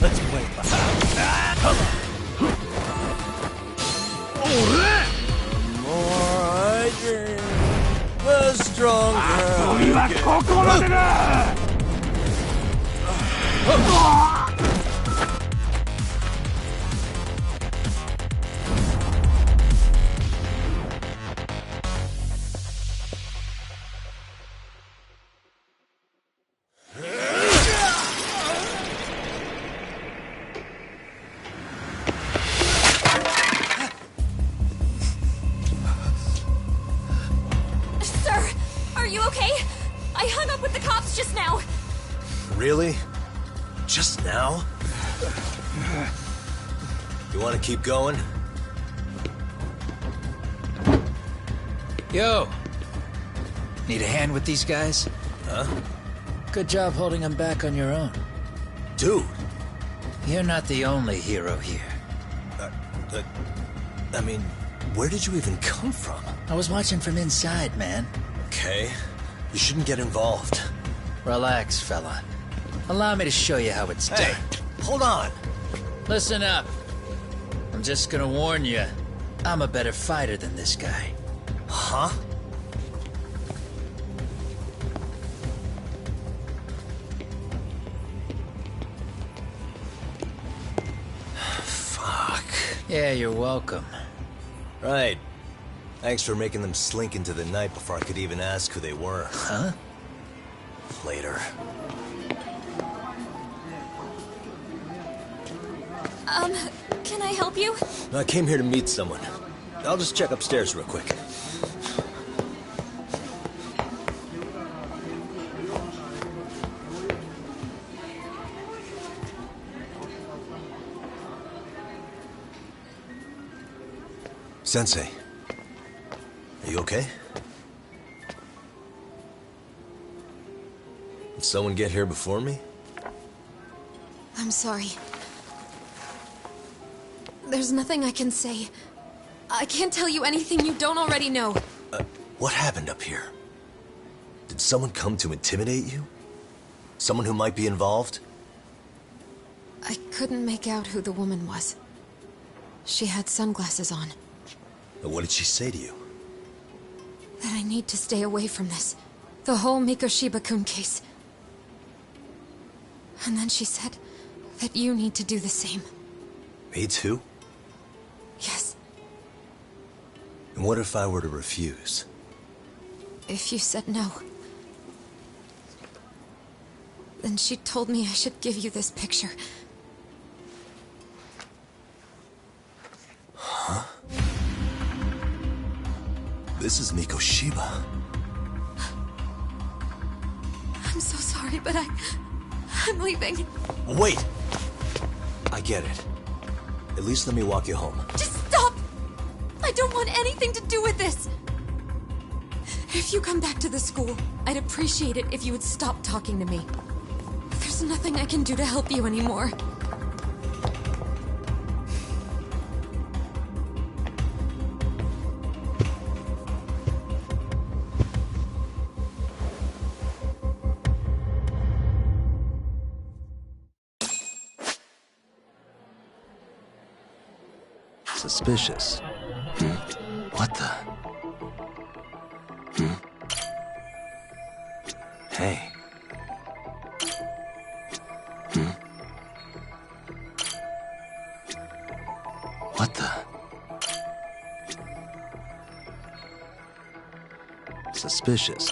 Let's play it. Come The more I drink, the stronger I get. You want to keep going? Yo! Need a hand with these guys? Huh? Good job holding them back on your own. Dude! You're not the only hero here. I mean, where did you even come from? I was watching from inside, man. Okay. You shouldn't get involved. Relax, fella. Allow me to show you how it's done. Hold on! Listen up. I'm just gonna warn you. I'm a better fighter than this guy. Huh? Fuck. Yeah, you're welcome. Right. Thanks for making them slink into the night before I could even ask who they were. Huh? Later. Can I help you? I came here to meet someone. I'll just check upstairs real quick. Sensei, are you okay? Did someone get here before me? I'm sorry. There's nothing I can say. I can't tell you anything you don't already know. What happened up here? Did someone come to intimidate you? Someone who might be involved? I couldn't make out who the woman was. She had sunglasses on. What did she say to you? That I need to stay away from this. The whole Mikoshiba-kun case. And then she said that you need to do the same. Me too? Yes. And what if I were to refuse? If you said no. Then she told me I should give you this picture. Huh? This is Mikoshiba. I'm so sorry, but I'm leaving. Wait! I get it. At least let me walk you home. Just stop! I don't want anything to do with this! If you come back to the school, I'd appreciate it if you would stop talking to me. There's nothing I can do to help you anymore. Suspicious. What the? Hey. What the? Suspicious.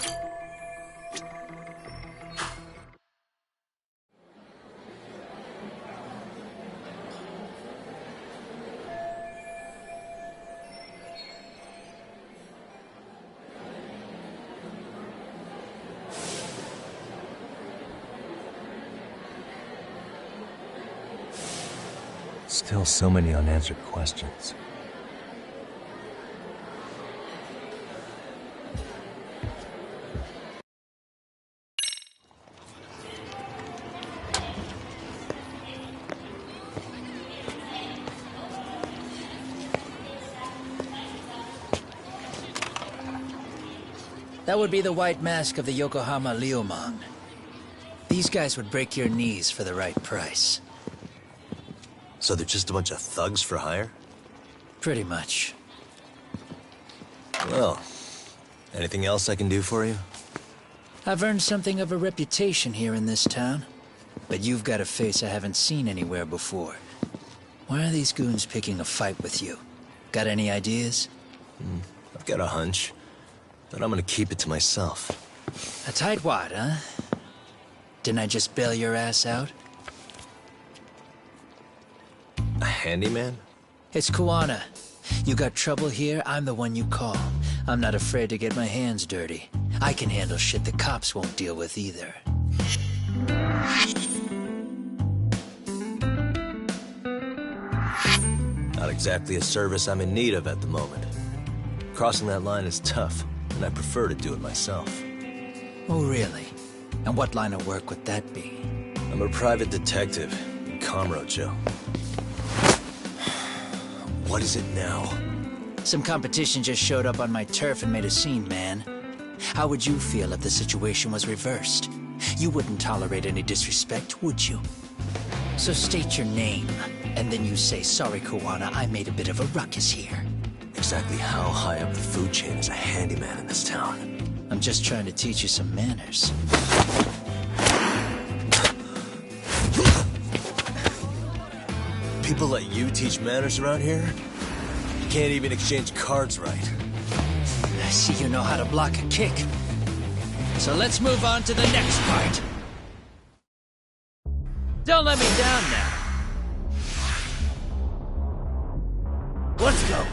Still so many unanswered questions. That would be the white mask of the Yokohama Liumang. These guys would break your knees for the right price. So they're just a bunch of thugs for hire? Pretty much. Well, anything else I can do for you? I've earned something of a reputation here in this town. But you've got a face I haven't seen anywhere before. Why are these goons picking a fight with you? Got any ideas? I've got a hunch, but I'm gonna keep it to myself. A tightwad, huh? Didn't I just bail your ass out? A handyman? It's Kuwana. You got trouble here, I'm the one you call. I'm not afraid to get my hands dirty. I can handle shit the cops won't deal with either. Not exactly a service I'm in need of at the moment. Crossing that line is tough, and I prefer to do it myself. Oh, really? And what line of work would that be? I'm a private detective in Kamurocho. What is it now? Some competition just showed up on my turf and made a scene, man. How would you feel if the situation was reversed? You wouldn't tolerate any disrespect, would you? So state your name, and then you say, "Sorry, Kuwana, I made a bit of a ruckus here." Exactly how high up the food chain is a handyman in this town? I'm just trying to teach you some manners. People let you teach manners around here? You can't even exchange cards right. I see you know how to block a kick. So let's move on to the next part. Don't let me down now. Let's go.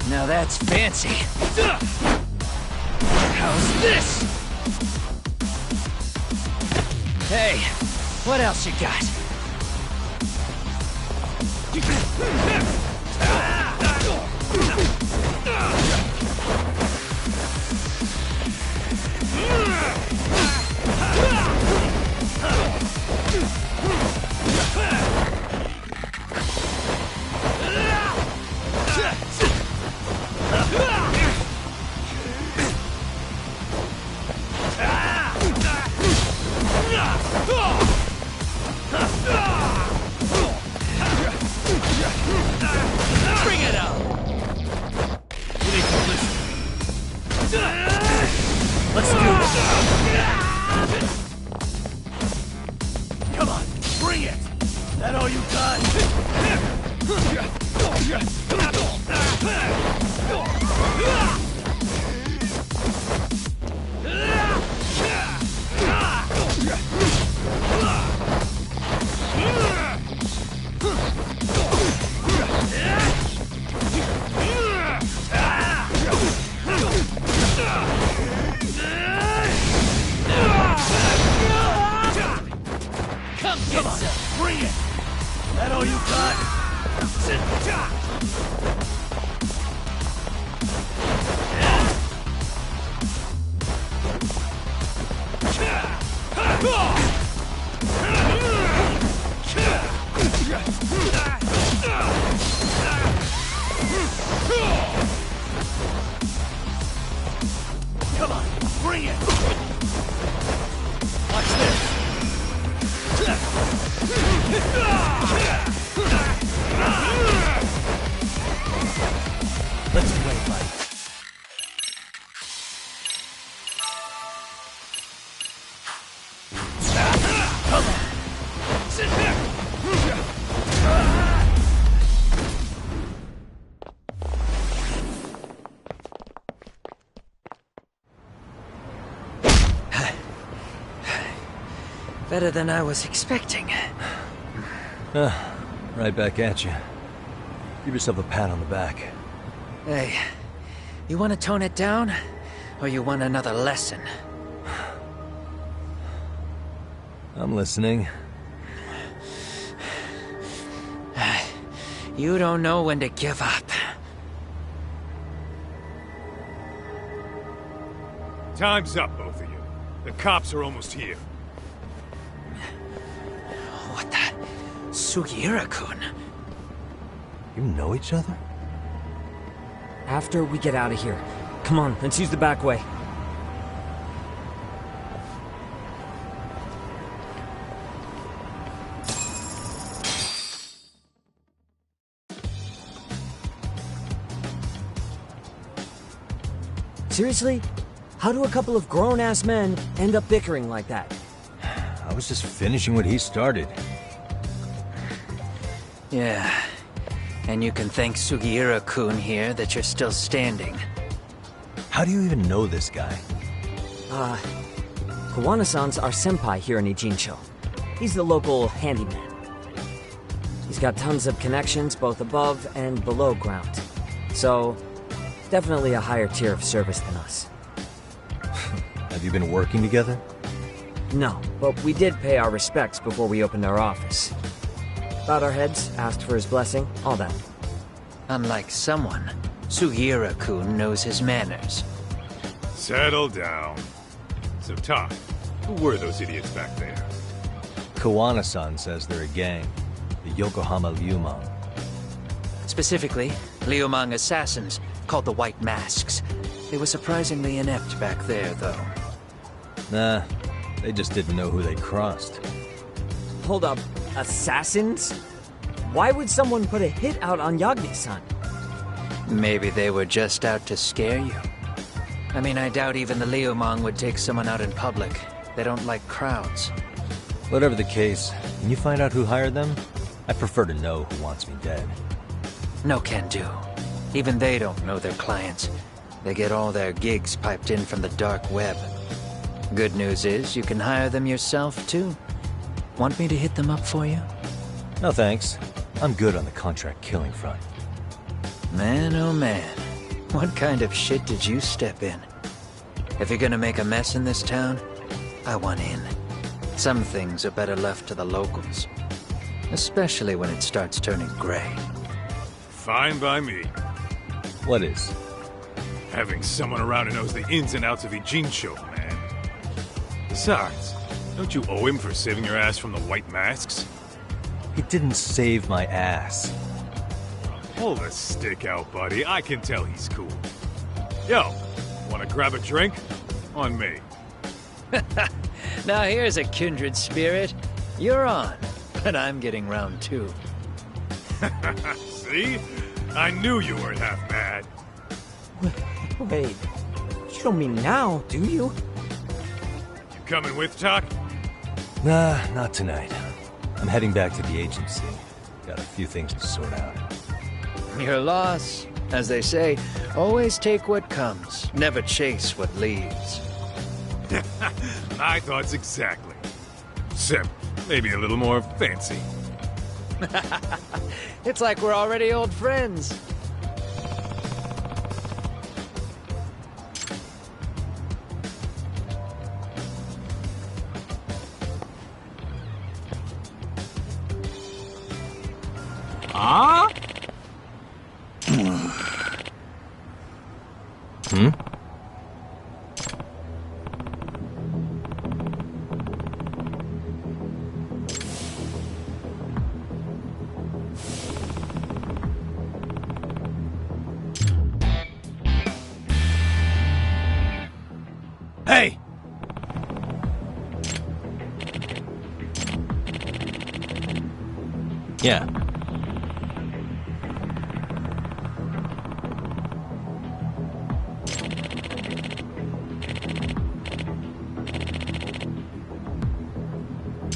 Now that's fancy. How's this? Hey, what else you got? Bring it on! Let's do this! Come on, bring it! That all you got? Come on, bring it! That all you got? Come on, bring it! Watch this! Let's play, buddy. Come on! Sit there! Better than I was expecting. Right back at you. Give yourself a pat on the back. Hey, you want to tone it down? Or you want another lesson? I'm listening. You don't know when to give up. Time's up, both of you. The cops are almost here. What the? Sugiura-kun? You know each other? After we get out of here. Come on, let's use the back way. Seriously? How do a couple of grown-ass men end up bickering like that? I was just finishing what he started. Yeah. And you can thank Sugiura-kun here that you're still standing. How do you even know this guy? Kawana-san's our senpai here in Ijincho. He's the local handyman. He's got tons of connections both above and below ground. So, definitely a higher tier of service than us. Have you been working together? No, but we did pay our respects before we opened our office. Bowed our heads, asked for his blessing, all that. Unlike someone, Sugiura-kun knows his manners. Settle down. So, Todd, who were those idiots back there? Kawana-san says they're a gang. The Yokohama Liumang. Specifically, Liumang assassins, called the White Masks. They were surprisingly inept back there, though. Nah, they just didn't know who they crossed. Hold up, assassins? Why would someone put a hit out on Yagami-san? Maybe they were just out to scare you. I mean, I doubt even the Liumang would take someone out in public. They don't like crowds. Whatever the case, can you find out who hired them? I prefer to know who wants me dead. No can do. Even they don't know their clients. They get all their gigs piped in from the dark web. Good news is, you can hire them yourself, too. Want me to hit them up for you? No thanks. I'm good on the contract killing front. Man, oh man. What kind of shit did you step in? If you're gonna make a mess in this town, I want in. Some things are better left to the locals. Especially when it starts turning gray. Fine by me. What is? Having someone around who knows the ins and outs of Ijincho, man. Besides, don't you owe him for saving your ass from the White Masks? He didn't save my ass. Pull the stick out, buddy. I can tell he's cool. Yo, wanna grab a drink? On me. Now here's a kindred spirit. You're on, but I'm getting round two. See? I knew you weren't half bad. Wait, you don't mean now, do you? You coming with, Talk? Nah, not tonight. I'm heading back to the agency. Got a few things to sort out. Your loss. As they say, always take what comes, never chase what leaves. My thoughts exactly. Except maybe a little more fancy. It's like we're already old friends. Huh? Hmm? Hey! Yeah.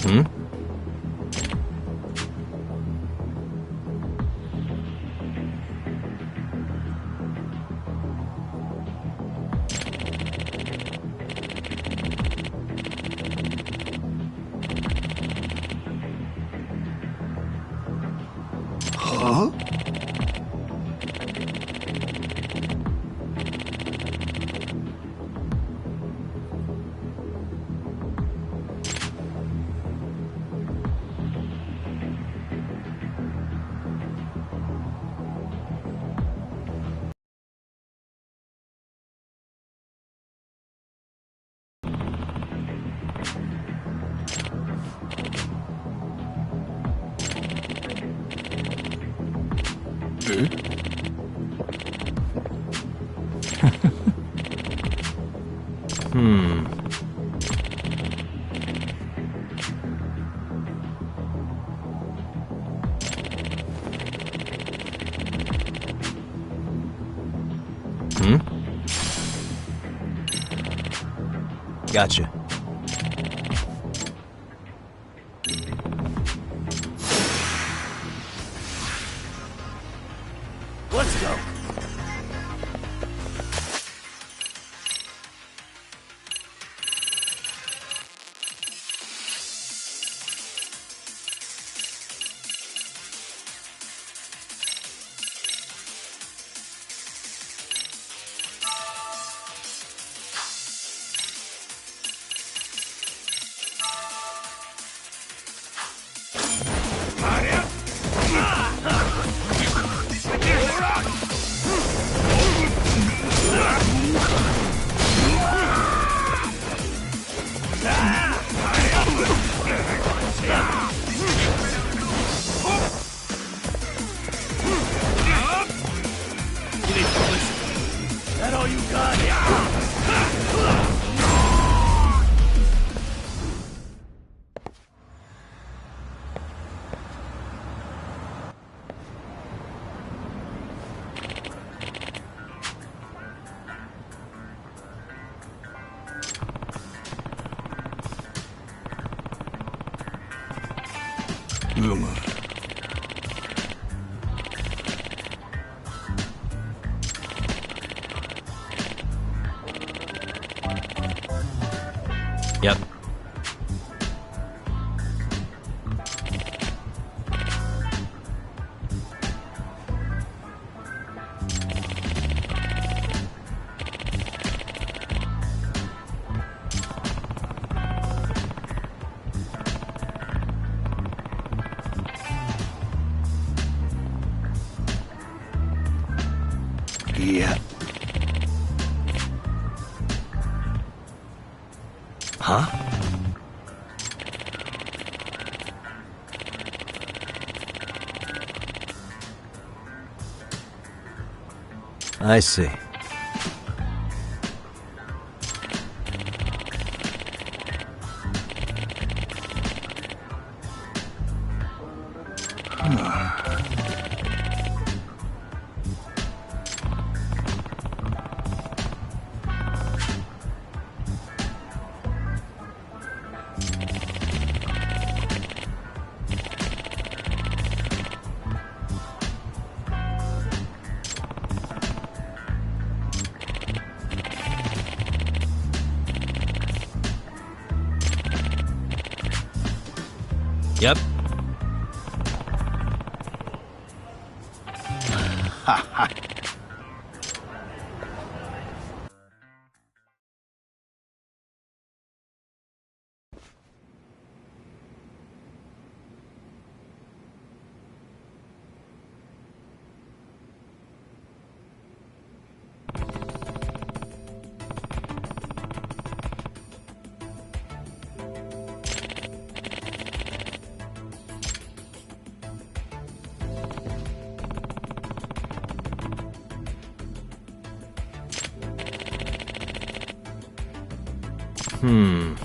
Hmm? Huh? Hmm. Hmm? Gotcha. Let's go. that all you got? Uma. Yep. Yeah. Huh? I see. Yep. Hmm.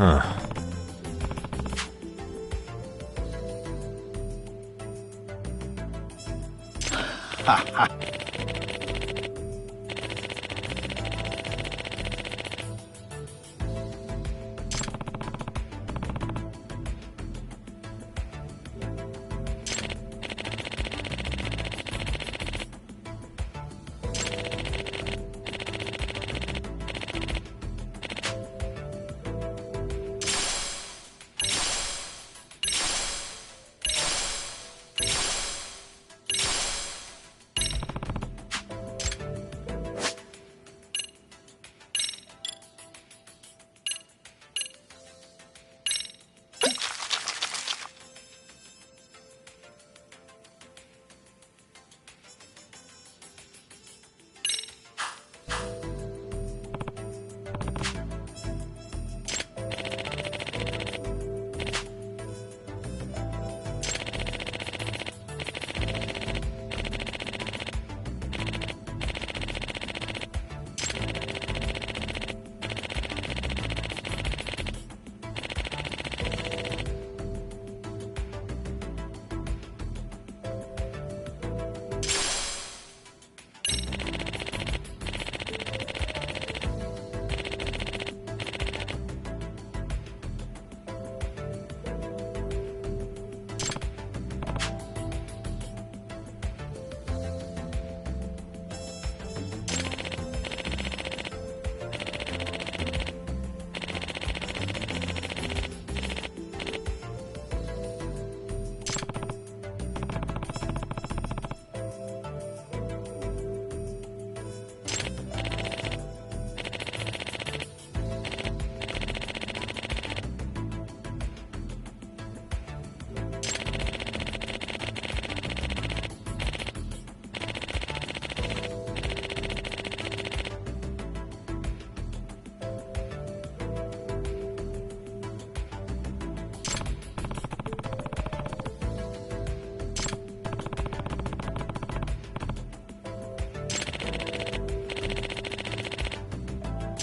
Huh. Ha ha.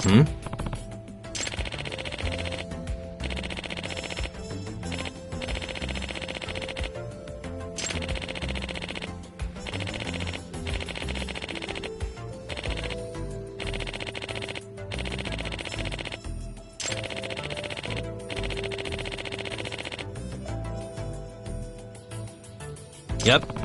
Hmm? Yep.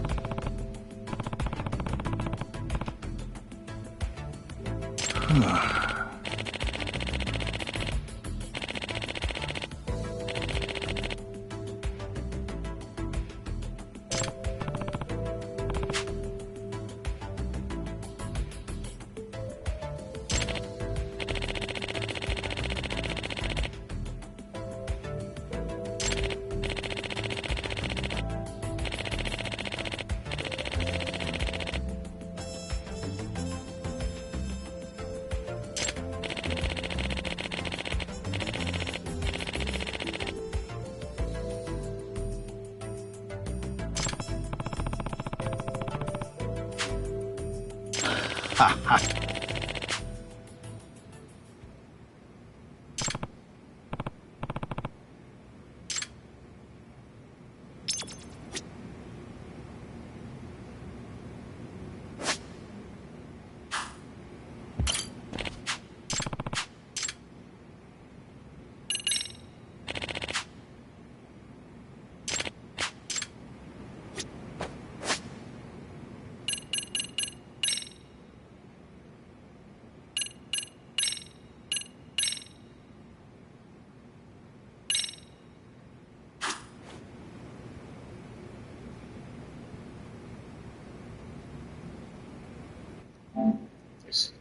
Ha ha.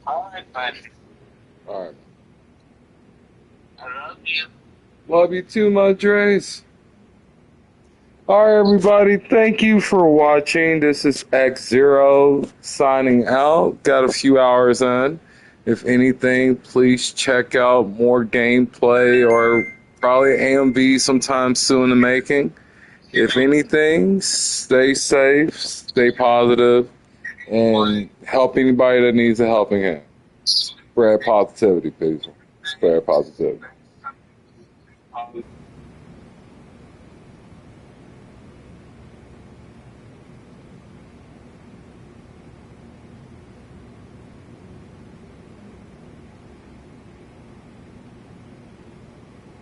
Alright, buddy. Alright. I love you. Love you too, Madres. Alright, everybody. Thank you for watching. This is ZerØ signing out. Got a few hours in. If anything, please check out more gameplay or probably AMV sometime soon in the making. If anything, stay safe, stay positive, and help anybody that needs a helping hand. Spread positivity, people. Spread positivity.